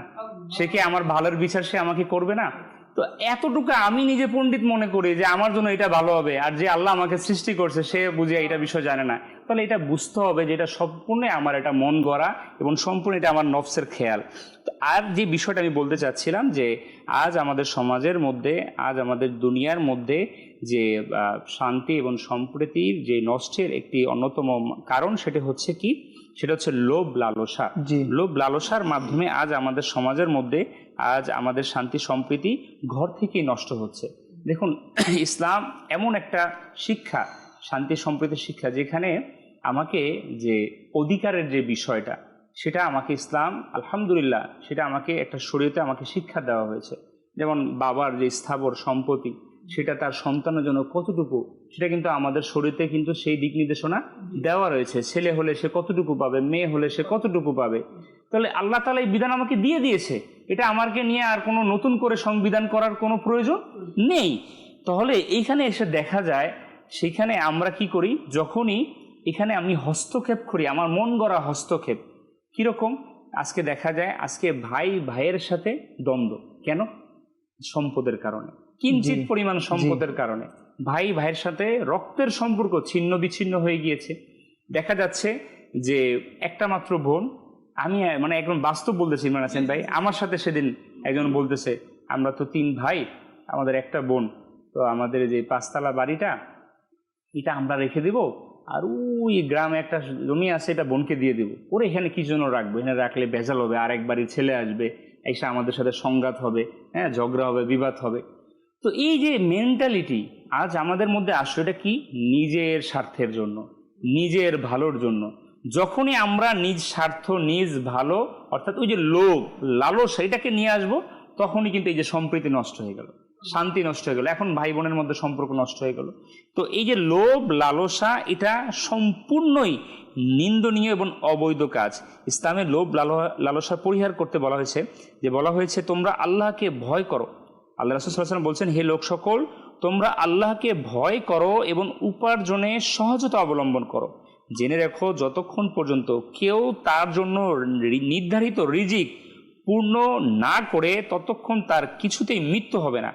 B: সে কি আমার ভালোর বিচার সে আমাকে করবে না? তো এতটুকু আমি নিজে পণ্ডিত মনে করি যে আমার জন্য এটা ভালো হবে, আর যে আল্লাহ আমাকে সৃষ্টি করছে সে বুঝে এটা বিষয় জানে না, তাহলে এটা বুঝতে হবে যে এটা সম্পূর্ণ আমার এটা মন গড়া এবং সম্পূর্ণ এটা আমার নফসের খেয়াল। তো আর যে বিষয়টা আমি বলতে চাচ্ছিলাম, যে আজ আমাদের সমাজের মধ্যে, আজ আমাদের দুনিয়ার মধ্যে যে শান্তি এবং সম্প্রীতির যে নষ্টের একটি অন্যতম কারণ, সেটা হচ্ছে কি? সেটা হচ্ছে লোভ লালসা। লোভ লালসার মাধ্যমে আজ আমাদের সমাজের মধ্যে আজ আমাদের শান্তি সম্প্রীতি ঘর থেকেই নষ্ট হচ্ছে। দেখুন, ইসলাম এমন একটা শিক্ষা, শান্তি সম্প্রীতির শিক্ষা, যেখানে আমাকে যে অধিকারের যে বিষয়টা, সেটা আমাকে ইসলাম আলহামদুলিল্লাহ সেটা আমাকে একটা শরীয়তে আমাকে শিক্ষা দেওয়া হয়েছে। যেমন বাবার যে স্থাবর সম্পত্তি, সেটা তার সন্তানের জন্য কতটুকু, সেটা কিন্তু আমাদের শরীরে কিন্তু সেই দিক নির্দেশনা দেওয়া রয়েছে। ছেলে হলে সে কতটুকু পাবে, মেয়ে হলে সে কতটুকু পাবে। তাহলে আল্লাহ তাআলা এই বিধান আমাকে দিয়ে দিয়েছে, এটা আমাকে নিয়ে আর কোনো নতুন করে সংবিধান করার কোনো প্রয়োজন নেই। তাহলে এইখানে এসে দেখা যায়, সেখানে আমরা কি করি, যখনই এখানে আমি হস্তক্ষেপ করি, আমার মন গড়া হস্তক্ষেপ কীরকম, আজকে দেখা যায় আজকে ভাই ভাইয়ের সাথে দ্বন্দ্ব, কেন? সম্পদের কারণে, কিঞ্চিত পরিমাণ সম্পদের কারণে ভাই ভাইয়ের সাথে রক্তের সম্পর্ক ছিন্ন বিচ্ছিন্ন হয়ে গিয়েছে। দেখা যাচ্ছে যে একটা মাত্র বোন, আমি মানে একদম বাস্তব বলতেছি ইমরান হাসান ভাই, আমার সাথে সেদিন একজন বলতেছে আমরা তো 3 ভাই, আমাদের একটা বোন, তো আমাদের যে 5তলা বাড়িটা এটা আমরা রেখে দিব, আর ওই গ্রামে একটা জমি আছে এটা বোনকে দিয়ে দিব। ওরা এখানে কি জন্য রাখবো, এখানে রাখলে ভেজাল হবে, আরেক বাড়ির ছেলে আসবে, এসে আমাদের সাথে সংঘাত হবে, হ্যাঁ ঝগড়া হবে, বিবাদ হবে। তো এই যে মেন্টালিটি আজ আমাদের মধ্যে আসলে, এটা কি? নিজের স্বার্থের জন্য, নিজের ভালোর জন্য। যখনই আমরা নিজ স্বার্থ, নিজ ভালো, অর্থাৎ ওই যে লোভ লালসা এটাকে নিয়ে আসবো, তখনই কিন্তু এই যে সম্প্রীতি নষ্ট হয়ে গেল, শান্তি নষ্ট হয়ে গেল, এখন ভাই বোনের মধ্যে সম্পর্ক নষ্ট হয়ে গেল। তো এই যে লোভ লালসা, এটা সম্পূর্ণই নিন্দনীয় এবং অবৈধ কাজ। ইসলামে লোভ লালসা পরিহার করতে বলা হয়েছে, যে বলা হয়েছে তোমরা আল্লাহকে ভয় করো। আল্লাহ রাসূল সাল্লাল্লাহু আলাইহি ওয়াসাল্লাম বলছেন, হে লোক সকল, তোমরা আল্লাহকে ভয় করো এবং উপার্জনে সহজতা অবলম্বন করো। জেনে রেখো, যতক্ষণ পর্যন্ত কেউ তার জন্য নির্ধারিত রিজিক পূর্ণ না করে, ততক্ষণ তার কিছুতেই মৃত্যু হবে না।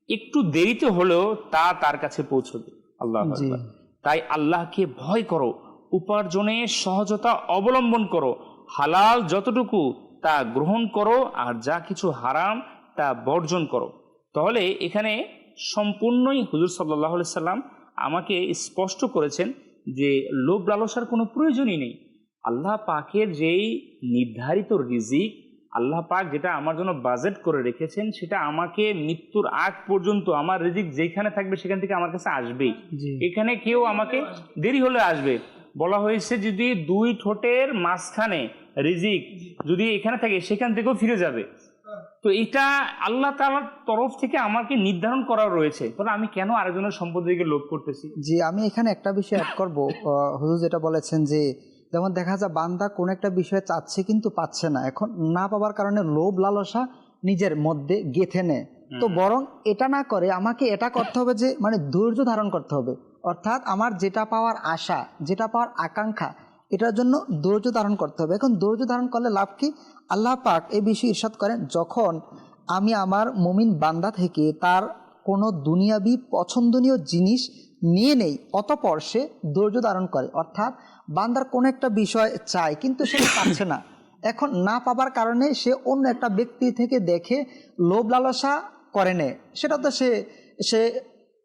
B: একটু দেরিতে হলেও তা তার কাছে পৌঁছবে। আল্লাহু আকবার। তাই আল্লাহকে ভয় করো, উপার্জনে সহজতা অবলম্বন করো, হালাল যতটুকু তা গ্রহণ করো, আর যা কিছু হারাম তা বর্জন করো। তাহলে এখানে সম্পূর্ণই হুজুর সাল্লাল্লাহু আলাইহি সাল্লাম আমাকে স্পষ্ট করেছেন যে লোভ লালসার কোনো প্রয়োজনই নেই। আল্লাহ পাকের যেই নির্ধারিত রিজিক, আল্লাহ পাক যেটা আমার জন্য বাজেট করে রেখেছেন, সেটা আমাকে মৃত্যুর আগ পর্যন্ত আমার রিজিক যেখানে থাকবে সেখান থেকে আমার কাছে আসবেই। এখানে কেউ আমাকে দেরি হলে আসবে। বলা হয়েছে যদি 2 ঠোঁটের মাঝখানে রিজিক যদি এখানে থাকে, সেখান থেকেও ফিরে যাবে। তো এটা আল্লাহ তাআলার তরফ থেকে আমাকে নির্ধারণ করা রয়েছে, তাহলে আমি কেন আরেকজনের সম্পদের দিকে লোভ করতেছি?
C: জি, আমি এখানে একটা বিষয় অ্যাড করবো। হুজুর যেটা বলেছেন যে যেমন দেখা যায় বান্দা কোন একটা বিষয়ে চাচ্ছে কিন্তু পাচ্ছে না, এখন না পাওয়ার কারণে লোভ লালসা নিজের মধ্যে গেঁথে নেয়। তো বরং এটা না করে আমাকে এটা করতে হবে যে মানে ধৈর্য ধারণ করতে হবে, অর্থাৎ আমার যেটা পাওয়ার আশা, যেটা পাওয়ার আকাঙ্ক্ষা, এটার জন্য ধৈর্য ধারণ করতে হবে। এখন ধৈর্য ধারণ করলে লাভ কি? আল্লাহ পাক এই বিষয়ে ইরশাদ করেন, যখন আমি আমার মুমিন বান্দা থেকে তার কোনো দুনিয়াবি পছন্দনীয় জিনিস নিয়ে নেই, অতঃপর সে ধৈর্য ধারণ করে। অর্থাৎ বান্দার কোনো একটা বিষয় চায় কিন্তু সে পাচ্ছে না, এখন না পাবার কারণে সে অন্য একটা ব্যক্তি থেকে দেখে লোভ লালসা করে নেয়, সেটা তো সে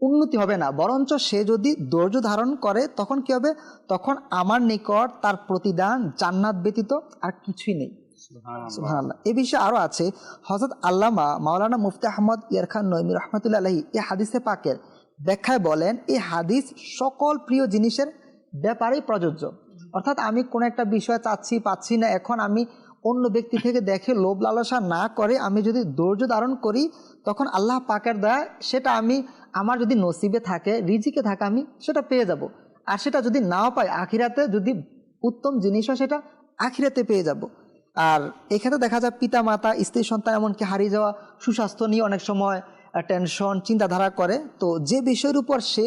C: উন্নতি হবে না। বরঞ্চ সে যদি ধৈর্য ধারণ করে তখন কি হবে? তখন আমার নিকট তার প্রতিদান জান্নাত ব্যতীত আর কিছুই নেই। সুবহানাল্লাহ। এই বিষয়ে আরও আছে। হযরত আল্লামা মাওলানা মুফতি আহমদ ইয়ারখান নঈমী রাহমাতুল্লাহি আলাইহি এই হাদিসে পাকের ব্যাখ্যায় বলেন, এই হাদিস সকল প্রিয় জিনিসের ব্যাপারেই প্রযোজ্য। অর্থাৎ আমি কোনো একটা বিষয় চাচ্ছি পাচ্ছি না, এখন আমি অন্য ব্যক্তি থেকে দেখে লোভ লালসা না করে আমি যদি ধৈর্য ধারণ করি, তখন আল্লাহ পাকের দয়া সেটা আমি আমার যদি নসিবে থাকে, রিজিকে থাকে, আমি সেটা পেয়ে যাব। আর সেটা যদি নাও পাই, আখিরাতে যদি উত্তম জিনিস হয় সেটা আখিরাতে পেয়ে যাব। আর এক্ষেত্রে দেখা যায় পিতা মাতা, স্ত্রী সন্তান, এমনকি হারিয়ে যাওয়া সুস্বাস্থ্য নিয়ে অনেক সময় টেনশন চিন্তাধারা করে। তো যে বিষয়ের উপর সে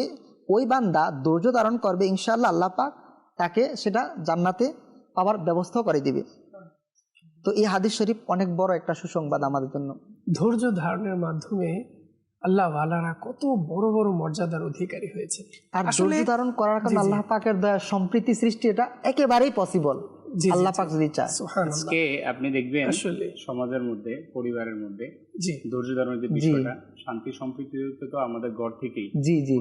C: ওই বান্দা ধৈর্য ধারণ করবে, ইনশাআল্লাহ আল্লাহ পাক তাকে সেটা জান্নাতে পাওয়ার ব্যবস্থা করে দিবে। তো এই হাদিস শরীফ অনেক বড় একটা সুসংবাদ আমাদের জন্য।
A: ধৈর্য ধারণের মাধ্যমে আল্লাহ ওয়ালারা কত বড় বড় মর্যাদার অধিকারী হয়েছে।
C: আর ধৈর্য ধারণ করার কারণে আল্লাহ পাকের দয়া, সম্প্রীতি সৃষ্টি, এটা একেবারেই পসিবল আল্লাহ পাক যদি চায়।
B: আজকে আপনি দেখবেন আসলে সমাজের মধ্যে, পরিবারের মধ্যে ধৈর্য ধারণের যে বিষয়টা, শান্তি সম্প্রীতি তো আমাদের ঘর থেকেই।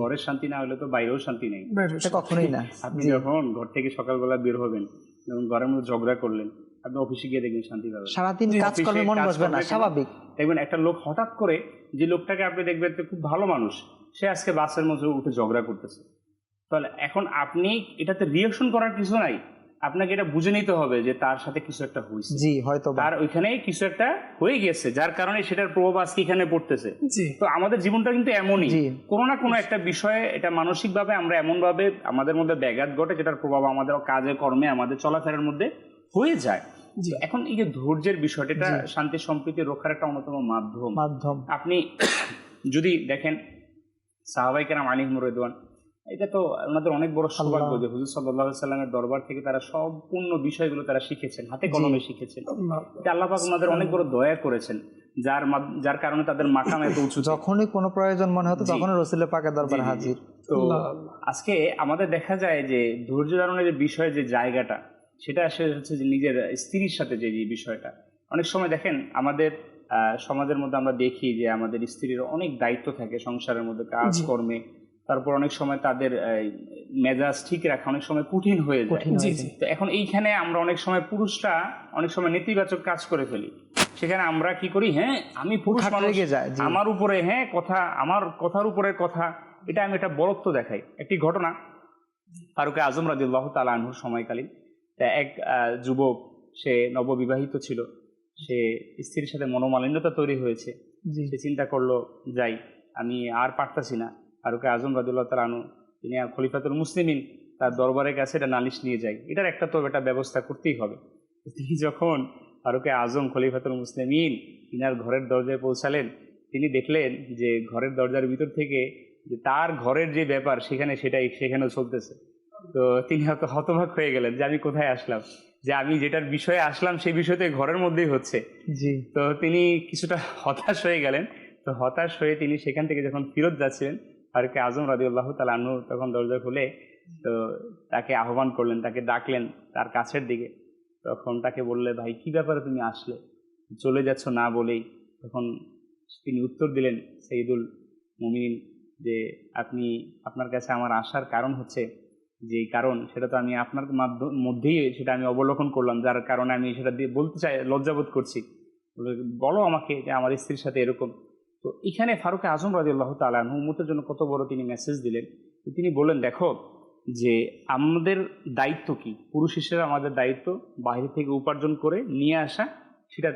B: ঘরের শান্তি না হলে তো বাইরেও শান্তি নেই,
C: কখনোই না।
B: আপনি যখন ঘর থেকে সকালবেলা বের হবেন, যেমন ঘরের মধ্যে ঝগড়া করলেন, আপনি অফিসে গিয়ে দেখবেন শান্তি পাবেন,
C: সারাদিন কাজ করলে মন বসবে না, স্বাভাবিক।
B: দেখবেন একটা লোক হঠাৎ করে, যে লোকটাকে আপনি দেখবেন খুব ভালো মানুষ, সে আজকে বাসের মধ্যে উঠে ঝগড়া করতেছে, তাহলে এখন আপনি এটাতে রিয়াকশন করার কিছু নাই, আপনাকে এটা বুঝে নিতে হবে যে তার সাথে কিছু একটা হয়েছে,
C: জি হয়তো বা।
B: তার ওইখানে কিছু একটা হয়ে গেছে, যার কারণে সেটার প্রভাব আজকে এখানে পড়তেছে।
A: জি
B: তো আমাদের জীবনটা কিন্তু এমনই,
C: জি।
B: কোনো না কোনো একটা বিষয়ে এটা মানসিকভাবে আমরা এমন ভাবে আমাদের মধ্যে ব্যাঘাত ঘটে, যেটার প্রভাব আমাদের কাজে কর্মে আমাদের চলাফেরার মধ্যে হয়ে যায়।
A: জি
B: তো এখন এই যে ধৈর্যের বিষয়টা, এটা
C: জি।
B: শান্তি সম্প্রীতি রক্ষার একটা অন্যতম
C: মাধ্যম।
B: আপনি যদি দেখেন সাহাবায়ে কেরাম আলাইহিম রিদওয়ান, এটা তো ওনাদের অনেক বড় সৌভাগ্য যে হুজুর সাল্লাল্লাহু আলাইহি সাল্লামের দরবার থেকে তারা সম্পূর্ণ বিষয়গুলো তারা শিখেছেন, হাতে কলমে শিখেছেন। এটা আল্লাহ পাক ওনাদের অনেক বড় দয়া করেছেন, যার কারণে তাদের মাকাম এত উঁচু।
C: যখনই কোনো প্রয়োজন মনে হতো
B: জি।
C: তখনই রাসূলের পাকের দরবারে
B: জি, জি, জি।
C: হাজির।
B: তো আজকে আমাদের দেখা যায় যে ধৈর্য ধারণের যে বিষয়ে যে জায়গাটা, সেটা আসলে হচ্ছে যে নিজের স্ত্রীর সাথে যে বিষয়টা। অনেক সময় দেখেন আমাদের সমাজের মধ্যে আমরা দেখি যে আমাদের স্ত্রীর অনেক দায়িত্ব থাকে সংসারের মধ্যে, কাজ কর্মে। তারপর অনেক সময় তাদের মেজাজ ঠিক রাখা অনেক সময় কঠিন হয়ে যায়।
A: জি জি
B: তো এখন এইখানে আমরা অনেক সময় পুরুষরা অনেক সময় নেতিবাচক কাজ করে ফেলি। সেখানে আমরা কি করি, হ্যাঁ আমি পুরুষ
C: ঠাট্টা
B: মানুষ,
C: লেগে যায়, জি।
B: আমার উপরে হ্যাঁ কথা, আমার কথার উপরে কথা, এটা আমি একটা বরত্ব দেখাই। একটি ঘটনা ফারুক আজম রাদিয়াল্লাহু তাআলা আনহুর সময়কালীন এক যুবক, সে নববিবাহিত ছিল, সে স্ত্রীর সাথে মনোমালিন্যতা তৈরি হয়েছে।
C: জি
B: সে চিন্তা করলো, যাই আমি আর পারতাছি না, ফারুক আজম রাদিয়াল্লাহু তাআলা আনহু তিনি খলিফাতুল মুসলিমিন, তার দরবারের কাছে এটা নালিশ নিয়ে যায়, এটার একটা ব্যবস্থা করতেই হবে। তিনি যখন ফারুক আজম খলিফাতুল মুসলিমিন তিনার ঘরের দরজায় পৌঁছালেন, তিনি দেখলেন যে ঘরের দরজার ভিতর থেকে যে তার ঘরের যে ব্যাপার সেখানেও চলতেছে। তো তিনি হতবাক হয়ে গেলেন যে আমি কোথায় আসলাম, যে আমি যেটার বিষয়ে আসলাম সেই বিষয়তে ঘরের মধ্যেই হচ্ছে।
C: জি
B: তো তিনি কিছুটা হতাশ হয়ে গেলেন। তো হতাশ হয়ে তিনি সেখান থেকে যখন ফিরত যাচ্ছিলেন, ফারুক আজম রাদিয়াল্লাহু তাআলা আনহু তখন দরজা খুলে তো তাকে আহ্বান করলেন, তাকে ডাকলেন তার কাছের দিকে। তখন তাকে বললে, ভাই কি ব্যাপারে তুমি আসলে, চলে যাচ্ছ না বলেই? তখন তিনি উত্তর দিলেন, সাইয়্যিদুল মুমিনিন, যে আপনার কাছে আমার আসার কারণ হচ্ছে, যে কারণ সেটা তো আমি আপনার মধ্যেই সেটা আমি অবলোকন করলাম, যার কারণে আমি সেটা বলতে চাই, লজ্জাবোধ করছি। বলো আমাকে যে আমার স্ত্রীর সাথে এরকম। তো এখানে ফারুক আজম রাদিয়াল্লাহু তাআলা আনহু উম্মতের জন্য কত বড় তিনি মেসেজ দিলেন। তিনি বললেন, দেখো যে আমাদের দায়িত্ব কি, পুরুষ হিসেবে আমাদের দায়িত্ব বাইরে থেকে উপার্জন করে নিয়ে আসা, সেটা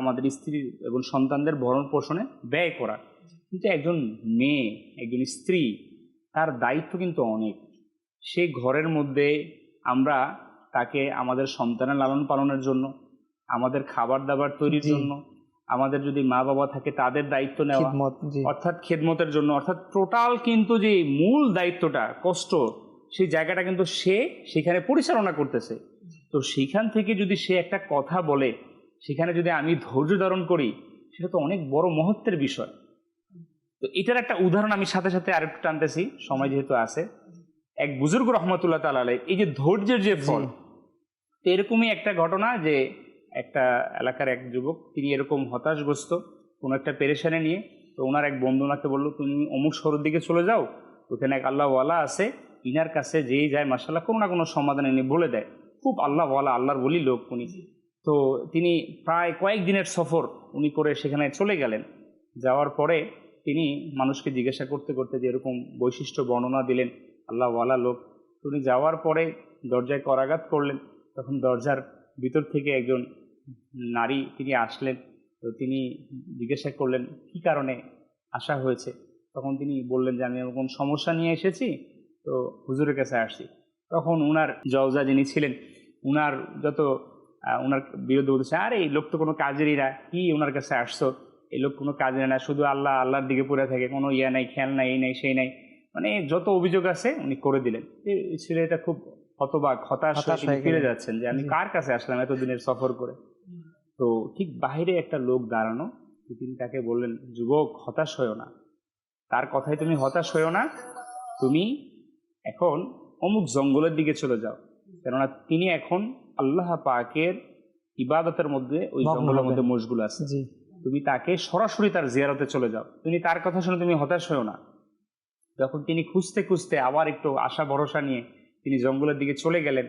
B: আমাদের স্ত্রী এবং সন্তানদের ভরণ পোষণে ব্যয় করা। কিন্তু একজন মেয়ে, একজন স্ত্রী, তার দায়িত্ব কিন্তু অনেক। সে ঘরের মধ্যে আমরা তাকে আমাদের সন্তানের লালন পালনের জন্য, আমাদের খাবার দাবার তৈরির
C: জি।
B: জন্য, আমাদের যদি মা বাবা থাকে তাদের দায়িত্ব নেওয়া,
C: খিদমত, জি
B: অর্থাৎ খেদমতের জন্য, অর্থাৎ টোটাল কিন্তু যে মূল দায়িত্বটা, কষ্ট, সেই জায়গাটা কিন্তু সে সেখানে পরিচালনা করতেছে। তো সেইখান থেকে যদি সে একটা কথা বলে, সেখানে যদি আমি ধৈর্য ধারণ করি, সেটা তো অনেক বড় মহত্বের বিষয়। তো এটার একটা উদাহরণ আমি সাথে সাথে আরেকটু টানতেছি, সময় যেহেতু আছে। এক বুজুর্গ রহমতুল্লাহ তাআলা আলাইহি, এই যে ধৈর্যের যে ফল, তো এরকমই একটা ঘটনা যে একটা এলাকার এক যুবক, তিনি এরকম হতাশগ্রস্ত কোনো একটা পেরেশানি নিয়ে। তো ওনার এক বন্ধু ওনাকে বললো, তুমি অমুক শহরের দিকে চলে যাও, ওখানে এক আল্লাহওয়ালা আছে, ইনার কাছে যেই যায় মাশাআল্লাহ কোনো না কোনো সমাধান এনে বলে দেয়। খুব আল্লাহওয়ালা, আল্লাহর বলি লোক উনি। তো তিনি প্রায় কয়েকদিনের সফর উনি করে সেখানে চলে গেলেন। যাওয়ার পরে তিনি মানুষকে জিজ্ঞাসা করতে করতে যে এরকম বৈশিষ্ট্য বর্ণনা দিলেন, আল্লাহওয়ালা লোক। উনি যাওয়ার পরে দরজায় করাঘাত করলেন, তখন দরজার ভিতর থেকে একজন নারী তিনি আসলেন। তো তিনি জিজ্ঞাসা করলেন কি কারণে আসা হয়েছে। তখন তিনি বললেন যে আমি এরকম সমস্যা নিয়ে এসেছি, তো হুজুরের কাছে আসছি। তখন উনার জওজা যিনি ছিলেন, উনার উনার বিরুদ্ধে বলতেছে, আরে এই লোক তো কোনো কাজেরই না, কি ওনার কাছে আসছো, এই লোক কোনো কাজের না, শুধু আল্লাহর দিকে পড়ে থাকে, কোনো ইয়া নাই, খেয়াল নাই, এই নাই সেই নাই, মানে যত অভিযোগ আছে উনি করে দিলেন। এই ছেলেটা খুব হতবাক, হতাশ হয়ে ফিরে যাচ্ছেন যে আমি কার কাছে আসলাম এতদিনের সফর করে। তো ঠিক বাইরে একটা লোক দাঁড়ানো, তিনি তাকে বললেন, যুবক হতাশ হয়েও না, তার কথায় তুমি হতাশ হয়েও না, তুমি এখন অমুক জঙ্গলের দিকে চলে যাও, কেননা তিনি এখন আল্লাহ পাকের ইবাদতের মধ্যে ওই জঙ্গলের মধ্যে মশগুল আছে। তুমি তাকে সরাসরি তার জিয়ারতে চলে যাও, তুমি তার কথা শুনে তুমি হতাশ হয়েও না। যখন তিনি খুঁজতে খুঁজতে আবার একটু আশা ভরসা নিয়ে তিনি জঙ্গলের দিকে চলে গেলেন,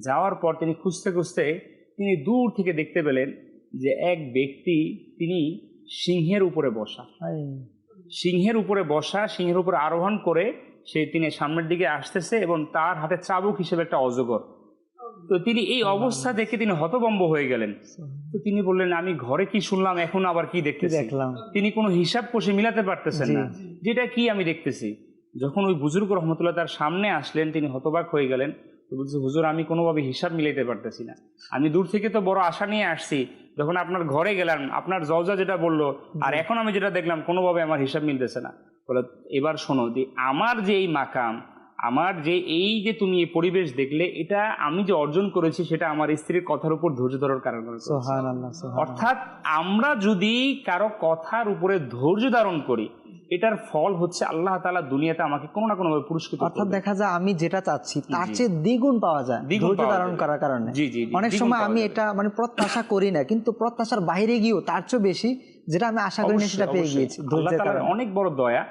B: যাওয়ার পর তিনি খুঁজতে খুঁজতে তিনি দূর থেকে দেখতে পেলেন যে এক ব্যক্তি, তিনি সিংহের উপরে বসা, সিংহের উপরে আরোহণ করে তিনি সামনের দিকে আসতেছে এবং তার হাতে চাবুক হিসেবে একটা অজগর। তো তিনি এই অবস্থা দেখে তিনি হতভম্ব হয়ে গেলেন। তো তিনি বললেন, আমি ঘরে কি শুনলাম, এখন আবার কি দেখতেছি।
C: দেখলাম।
B: তিনি কোনো হিসাব কষে মিলাতে পারতেছেন না, যেটা কি আমি দেখতেছি। যখন ওই বুজুর্গ রহমতুল্লাহ তার সামনে আসলেন, তিনি হতবাক হয়ে গেলেন। তো বলছে, হুজুর, আমি কোনোভাবে হিসাব মিলাইতে পারতেছি না। আমি দূর থেকে তো বড় আশা নিয়ে আসছি, যখন আপনার ঘরে গেলাম, আপনার জওজা যেটা বললো, আর এখন আমি যেটা দেখলাম, কোনোভাবে আমার হিসাব মিলতেছে না। বলে, এবার শোনো, যে আমার যে এই মাকাম, আমার যে এই যে তুমি এই পরিবেশ দেখলে, এটা আমি যে অর্জন করেছি, সেটা আমার স্ত্রীর কথার উপর ধৈর্য ধরার কারণে। অর্থাৎ আমরা যদি কারো কথার উপরে ধৈর্য ধারণ করি, এটার ফল হচ্ছে আল্লাহ তাআলা দুনিয়াতে আমাকে কোনো না কোনো ভাবে পুরস্কৃত করবেন।
C: অর্থাৎ দেখা যায় আমি যেটা চাচ্ছি তার চেয়ে দ্বিগুণ পাওয়া যায় ধৈর্য ধারণ করার কারণে।
B: জি জি,
C: অনেক সময় আমি এটা মানে প্রত্যাশা করি না, কিন্তু প্রত্যাশার বাইরে গিয়েও তার চেয়ে বেশি যেটা আমি আশা করি না সেটা পেয়ে গিয়েছি।
B: আল্লাহ তাআলার অনেক বড় দয়া।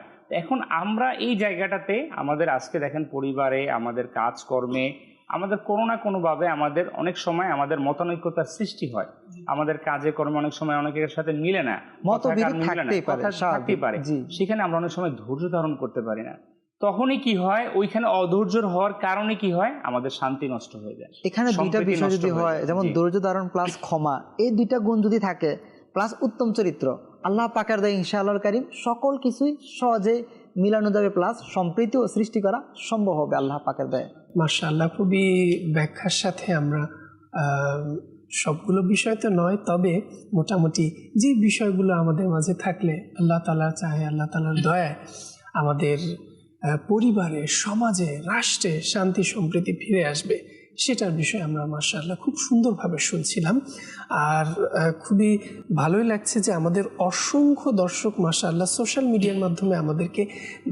B: এখন আমরা এই জায়গাটাতে আমাদের আজকে দেখেন, পরিবারে, আমাদের কাজকর্মে, আমাদের কোনো না কোনোভাবে আমাদের অনেক সময় আমাদের মতানৈক্যতার সৃষ্টি হয়। আমাদের কাজে কর্মে অনেক সময় অনেকের সাথে মিলে না,
C: মতবিরোধ থাকতেই পারে।
B: সেখানে আমরা অনেক সময় ধৈর্য ধারণ করতে পারি না। তখনই কি হয়, ওইখানে অধৈর্যের হওয়ার কারণে কি হয়, আমাদের শান্তি নষ্ট হয়ে যায়।
C: এখানে দুইটা বিষয় যদি হয়, যেমন ধৈর্য ধারণ প্লাস ক্ষমা, এই দুইটা গুণ যদি থাকে, প্লাস উত্তম চরিত্র, আল্লাহ পাকের দয়া ইনশাআল্লাহ কারীম সকল কিছুই সহজে মিলানো যাবে, প্লাস সম্প্রীতি ও সৃষ্টি করা সম্ভব হবে আল্লাহ পাকের দয়া।
A: মাশাআল্লাহ, খুবই ব্যাখ্যার সাথে আমরা সবগুলো বিষয় তো নয়, তবে মোটামুটি যে বিষয়গুলো আমাদের মাঝে থাকলে আল্লাহ তাআলা চাহে, আল্লাহ তাআলার দয়ায় আমাদের পরিবারে, সমাজে, রাষ্ট্রে শান্তি সম্প্রীতি ফিরে আসবে, সেটার বিষয়ে আমরা মাশাআল্লাহ খুব সুন্দরভাবে শুনছিলাম। আর খুবই ভালোই লাগছে যে আমাদের অসংখ্য দর্শক মাশাআল্লাহ সোশ্যাল মিডিয়ার মাধ্যমে আমাদেরকে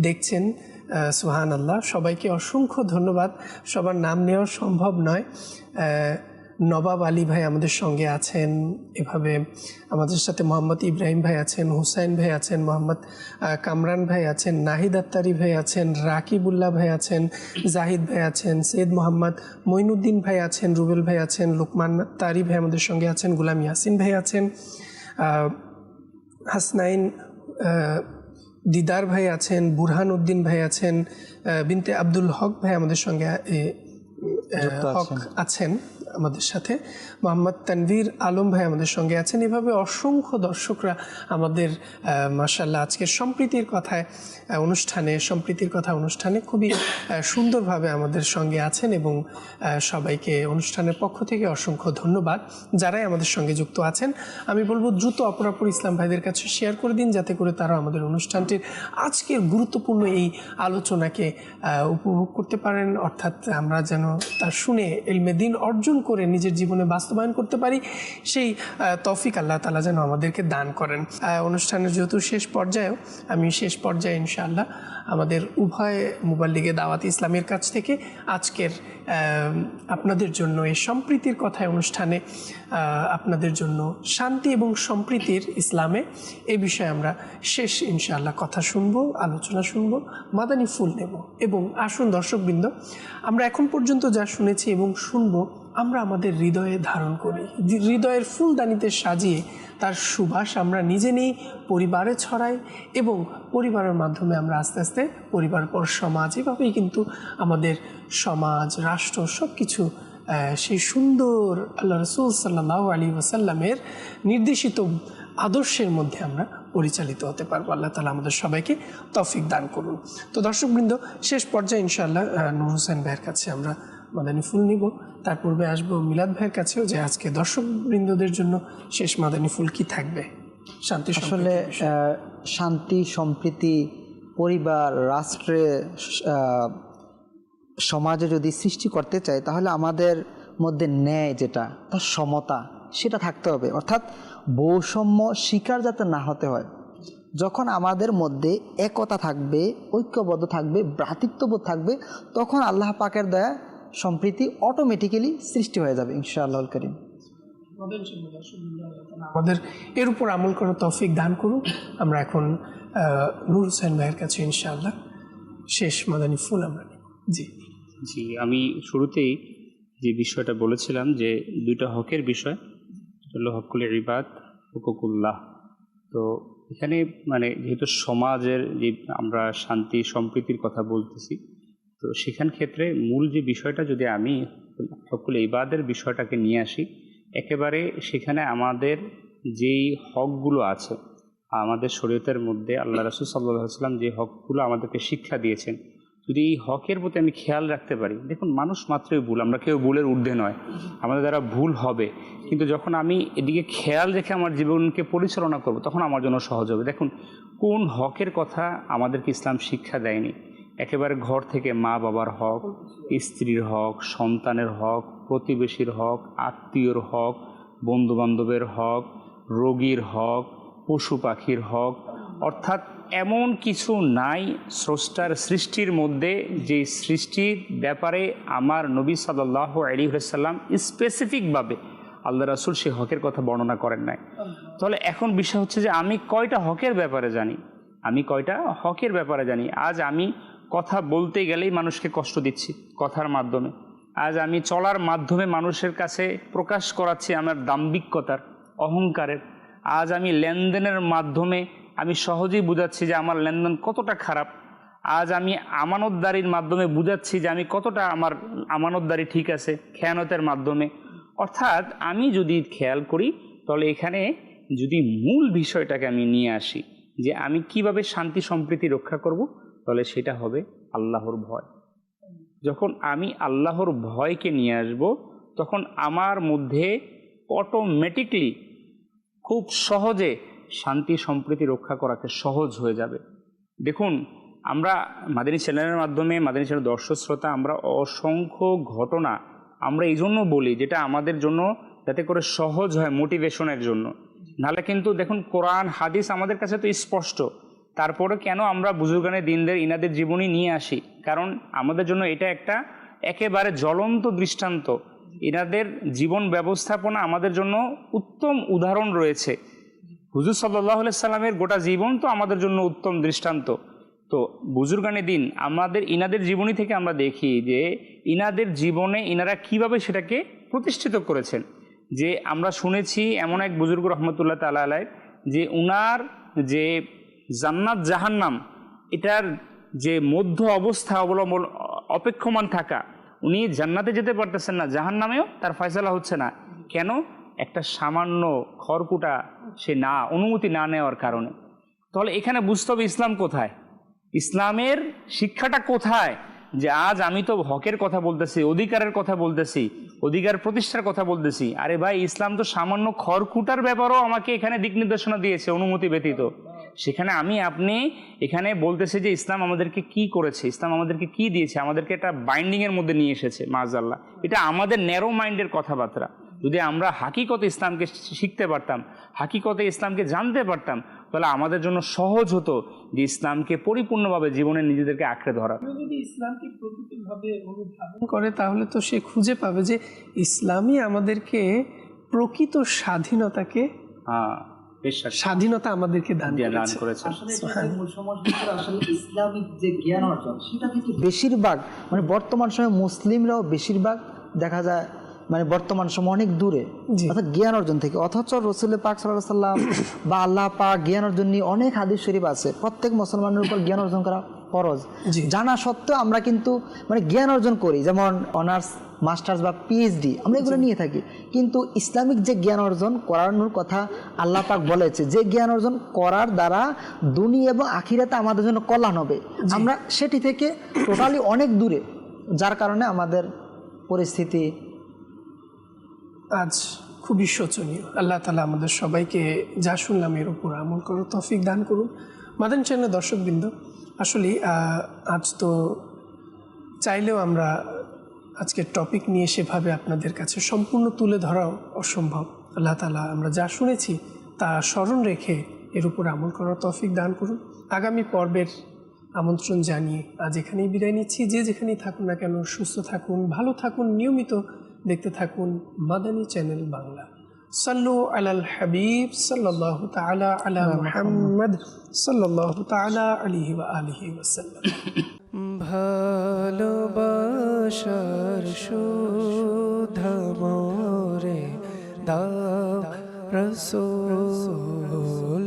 A: দেখছেন। সুবহানাল্লাহ, সবাইকে অসংখ্য ধন্যবাদ। সবার নাম নেওয়া সম্ভব নয়। নবাব আলী ভাই আমাদের সঙ্গে আছেন, এভাবে আমাদের সাথে মোহাম্মদ ইব্রাহিম ভাই আছেন, হুসাইন ভাই আছেন, মোহাম্মদ কামরান ভাই আছেন, নাহিদ আত্তারি ভাই আছেন, রাকিবুল্লাহ ভাই আছেন, জাহিদ ভাই আছেন, সৈয়দ মোহাম্মদ মঈনুদ্দিন ভাই আছেন, রুবেল ভাই আছেন, লুকমান তারি ভাই আমাদের সঙ্গে আছেন, গুলাম ইয়াসিন ভাই আছেন, হাসনাইন দিদার ভাই আছেন, বুরহান উদ্দিন ভাই আছেন, বিনতে আব্দুল হক ভাই আমাদের সঙ্গে হক আছেন আমাদের সাথে, মোহাম্মদ তানভীর আলম ভাই আমাদের সঙ্গে আছেন। এভাবে অসংখ্য দর্শকরা আমাদের মাশাআল্লাহ আজকের সম্প্রীতির অনুষ্ঠানে খুবই সুন্দরভাবে আমাদের সঙ্গে আছেন, এবং সবাইকে অনুষ্ঠানের পক্ষ থেকে অসংখ্য ধন্যবাদ। যারাই আমাদের সঙ্গে যুক্ত আছেন, আমি বলবো দ্রুত অপরাপর ইসলাম ভাইদের কাছে শেয়ার করে দিন, যাতে করে তারা আমাদের অনুষ্ঠানটির আজকের গুরুত্বপূর্ণ এই আলোচনাকে উপভোগ করতে পারেন, অর্থাৎ আমরা যেন তা শুনে ইলমে দ্বীন অর্জন করে নিজের জীবনে বাস্তবায়ন করতে পারি, সেই তৌফিক আল্লাহ তাআলা যেন আমাদেরকে দান করেন। অনুষ্ঠানের যেহেতু শেষ পর্যায়ে ইনশাআল্লাহ আমাদের উভয় মুবাল্লিগে দাওয়াত ইসলামের কাছ থেকে আজকের আপনাদের জন্য এই সম্প্রীতির কথায় অনুষ্ঠানে আপনাদের জন্য শান্তি এবং সম্প্রীতির ইসলামে এই বিষয়ে আমরা শেষ ইনশাআল্লাহ কথা শুনবো, আলোচনা শুনবো, মাদানী ফুল নেব। এবং আসুন দর্শকবৃন্দ, আমরা এখন পর্যন্ত যা শুনেছি এবং শুনবো, আমরা আমাদের হৃদয়ে ধারণ করি, হৃদয়ের ফুলদানিতে সাজিয়ে তার সুবাস আমরা নিজে নেই, পরিবারে ছড়াই, এবং পরিবারের মাধ্যমে আমরা আস্তে আস্তে পরিবার পর সমাজ, এভাবেই কিন্তু আমাদের সমাজ, রাষ্ট্র সব কিছু সেই সুন্দর আল্লাহ রাসূল সাল্লাল্লাহু আলাইহি ওয়াসাল্লামের নির্দেশিত আদর্শের মধ্যে আমরা পরিচালিত হতে পারবো। আল্লাহ তাআলা আমাদের সবাইকে তৌফিক দান করুন। তো দর্শকবৃন্দ, শেষ পর্যায়ে ইনশাআল্লাহ নূর হোসেন ভাইয়ের কাছে আমরা মাদানী ফুল নিব। তার পূর্বে আসবো মিলাদ ভাইয়ের কাছেও, যে আজকে দর্শকবৃন্দদের জন্য শেষ মাদানী ফুল কি থাকবে।
C: আসলে শান্তি সম্প্রীতি পরিবার, রাষ্ট্রে, সমাজে যদি সৃষ্টি করতে চাই, তাহলে আমাদের মধ্যে ন্যায় যেটা, তার সমতা, সেটা থাকতে হবে। অর্থাৎ বৈষম্য শিকার যাতে না হতে হয়। যখন আমাদের মধ্যে একতা থাকবে, ঐক্যবদ্ধ থাকবে, ভ্রাতৃত্ববোধ থাকবে, তখন আল্লাহ পাকের দয়া সম্প্রীতি অটোমেটিক্যালি সৃষ্টি হয়ে যাবে ইনশাআল্লাহুল কারীম।
A: আমাদের এর উপর আমল করার তৌফিক দান করুন। আমরা এখন নূর হোসেন ভাইয়ের কাছে ইনশাআল্লাহ শেষ মাদানী ফুল আমরা নিব।
B: জি, আমি শুরুতেই যে বিষয়টা বলেছিলাম, যে দুইটা হকের বিষয় হলো হকুল ইবাদ, হুকুকুল্লাহ। তো এখানে মানে যেহেতু সমাজের যে আমরা শান্তি সম্প্রীতির কথা বলতেছি, তো সেখান ক্ষেত্রে মূল যে বিষয়টা যদি আমি হকুল ইবাদের বিষয়টাকে নিয়ে আসি। একেবারে সেখানে আমাদের যেই হকগুলো আছে আমাদের শরীয়তের মধ্যে আল্লাহ রাসূল সাল্লাল্লাহু আলাইহি ওয়াসাল্লাম যে হকগুলো আমাদেরকে শিক্ষা দিয়েছেন, যদি এই হকের প্রতি আমি খেয়াল রাখতে পারি। দেখুন, মানুষ মাত্রই ভুল, আমরা কেউ ভুলের ঊর্ধ্বে নয়, আমাদের দ্বারা ভুল হবে, কিন্তু যখন আমি এদিকে খেয়াল রেখে আমার জীবনকে পরিচালনা করব তখন আমার জন্য সহজ হবে। দেখুন, কোন হকের কথা আমাদেরকে ইসলাম শিক্ষা দেয়নি? একেবারে ঘর থেকে মা বাবার হক, স্ত্রীর হক, সন্তানের হক, প্রতিবেশীর হক, আত্মীয়র হক, বন্ধুবান্ধবের হক, রোগীর হক, পশু পাখির হক, অর্থাৎ এমন কিছু নাই স্রষ্টার সৃষ্টির মধ্যে যে সৃষ্টির ব্যাপারে আমার নবী সাল্লাল্লাহু আলাইহি ওয়াসাল্লাম স্পেসিফিকভাবে আল্লাহ রাসূল সেই হকের কথা বর্ণনা করেন নাই। তাহলে এখন বিষয় হচ্ছে যে আমি কয়টা হকের ব্যাপারে জানি, আজ আমি কথা বলতে গেলেই মানুষকে কষ্ট দিচ্ছি কথার মাধ্যমে, আজ আমি চলার মাধ্যমে মানুষের কাছে প্রকাশ করাচ্ছি আমার দাম্ভিকতার, অহংকারের, আজ আমি লেনদেনের মাধ্যমে আমি সহজেই বুঝাচ্ছি যে আমার লেনদেন কতটা খারাপ, আজ আমি আমানতদারির মাধ্যমে বুঝাচ্ছি যে আমি কতটা আমার আমানতদারি ঠিক আছে, খেয়ানতের মাধ্যমে। অর্থাৎ আমি যদি খেয়াল করি তাহলে এখানে যদি মূল বিষয়টাকে আমি নিয়ে আসি যে আমি কিভাবে শান্তি সম্প্রীতি রক্ষা করব, তাহলে সেটা হবে আল্লাহর ভয়। যখন আমি আল্লাহর ভয়কে নিয়ে আসব তখন আমার মধ্যে অটোমেটিকলি খুব সহজে শান্তি সম্প্রীতি রক্ষা করাকে সহজ হয়ে যাবে। দেখুন, আমরা মাদানী চ্যানেলের মাধ্যমে, মাদানী চ্যানেল দর্শক শ্রোতা, আমরা অসংখ্য ঘটনা আমরা এই জন্য বলি যেটা আমাদের জন্য যাতে করে সহজ হয়, মোটিভেশনের জন্য। নাহলে কিন্তু দেখুন, কোরআন হাদিস আমাদের কাছে তো স্পষ্ট, তারপরে কেন আমরা বুজুর্গানে দিনদের ইনাদের জীবনী নিয়ে আসি? কারণ আমাদের জন্য এটা একটা একেবারে জ্বলন্ত দৃষ্টান্ত। ইনাদের জীবন ব্যবস্থাপনা আমাদের জন্য উত্তম উদাহরণ রয়েছে। হুজুর সাল্লাল্লাহু আলাইহি সাল্লামের গোটা জীবন তো আমাদের জন্য উত্তম দৃষ্টান্ত। তো বুজুর্গানে দিন আমাদের ইনাদের জীবনী থেকে আমরা দেখি যে ইনাদের জীবনে ইনারা কিভাবে সেটাকে প্রতিষ্ঠিত করেছেন। যে আমরা শুনেছি এমন এক বুজুর্গ রহমতুল্লাহ তাআলা আলাইহি যে উনার যে জান্নাত জাহান্নাম এটার যে মধ্য অবস্থা অবলম্বন অপেক্ষমান থাকা, উনি জান্নাতে যেতে পারতেছেন না, জাহান্নামেও তার ফয়সালা হচ্ছে না। কেন? একটা সামান্য খড়কুটা সে অনুমতি না নেওয়ার কারণে। তাহলে এখানে বুঝতে হবে ইসলাম কোথায়, ইসলামের শিক্ষাটা কোথায়? যে আজ আমি তো হকের কথা বলতেছি, অধিকারের কথা বলতেছি, অধিকার প্রতিষ্ঠার কথা বলতেছি। আরে ভাই, ইসলাম তো সামান্য খড়কুটার ব্যাপারেও আমাকে এখানে দিক নির্দেশনা দিয়েছে অনুমতি ব্যতীত। সেখানে আপনি এখানে বলতেছে যে ইসলাম আমাদেরকে কি করেছে, ইসলাম আমাদেরকে কি দিয়েছে, আমাদেরকে একটা বাইন্ডিংয়ের মধ্যে নিয়ে এসেছে। মাআযাল্লাহ, এটা আমাদের ন্যারো মাইন্ডের কথাবার্তা। যদি আমরা হাকিকতে ইসলামকে শিখতে পারতাম, হাকিকতে ইসলামকে জানতে পারতাম, তাহলে আমাদের জন্য সহজ হতো যে ইসলামকে পরিপূর্ণভাবে জীবনে নিজেদেরকে আঁকড়ে ধরা।
A: যদি ইসলামকে প্রকৃতভাবে অনুধাবন করে তাহলে তো সে খুঁজে পাবে যে ইসলামই আমাদেরকে প্রকৃত স্বাধীনতাকে, স্বাধীনতা আমাদেরকে দান করেছে।
C: ইসলামিক যে জ্ঞান অর্জন সেটা কিন্তু বেশিরভাগ বর্তমান সময়ে মুসলিমরাও বেশিরভাগ দেখা যায় বর্তমান সময় অনেক দূরে, অর্থাৎ জ্ঞান অর্জন থেকে। অথচ রাসূল পাক সাল্লাল্লাহু আলাইহি ওয়াসাল্লাম বা আল্লাহ পাক জ্ঞান অর্জন নিয়ে অনেক হাদিস শরীফ আছে। প্রত্যেক মুসলমানের উপর জ্ঞান অর্জন করা ফরজ। জানা সত্ত্বেও আমরা কিন্তু জ্ঞান অর্জন করি, যেমন অনার্স, মাস্টার্স বা পিএইচডি আমরা এগুলো নিয়ে থাকি। কিন্তু ইসলামিক যে জ্ঞান অর্জন করানোর কথা আল্লাহ পাক বলেছে, যে জ্ঞান অর্জন করার দ্বারা দুনিয়া এবং আখিরাতে আমাদের জন্য কল্যাণ হবে, আমরা সেটি থেকে টোটালি অনেক দূরে, যার কারণে আমাদের পরিস্থিতি
A: আজ খুবই শোচনীয়। আল্লাহ তাআলা আমাদের সবাইকে যা শুনলাম এর উপর আমল করার তৌফিক দান করুন। মাদানী চ্যানেলের দর্শকবৃন্দ, আসলে আজ তো চাইলেও আমরা আজকের টপিক নিয়ে সেভাবে আপনাদের কাছে সম্পূর্ণ তুলে ধরাও অসম্ভব। আল্লাহ তাআলা আমরা যা শুনেছি তা স্মরণ রেখে এর উপর আমল করার তৌফিক দান করুন। আগামী পর্বের আমন্ত্রণ জানিয়ে আজ এখানেই বিদায় নিচ্ছি। যে যেখানেই থাকুন না কেন, সুস্থ থাকুন, ভালো থাকুন, নিয়মিত দেখতে থাকুন মাদানী চ্যানেল বাংলা। সাল্লু আলাল হাবিব সাল্লাল্লাহু তাআলা আলা মুহাম্মদ সাল্লাল্লাহু তাআলা আলাইহি ওয়া আলিহি ওয়াসাল্লাম। ভালোবাসার সুধা মোরে দাও রাসূল।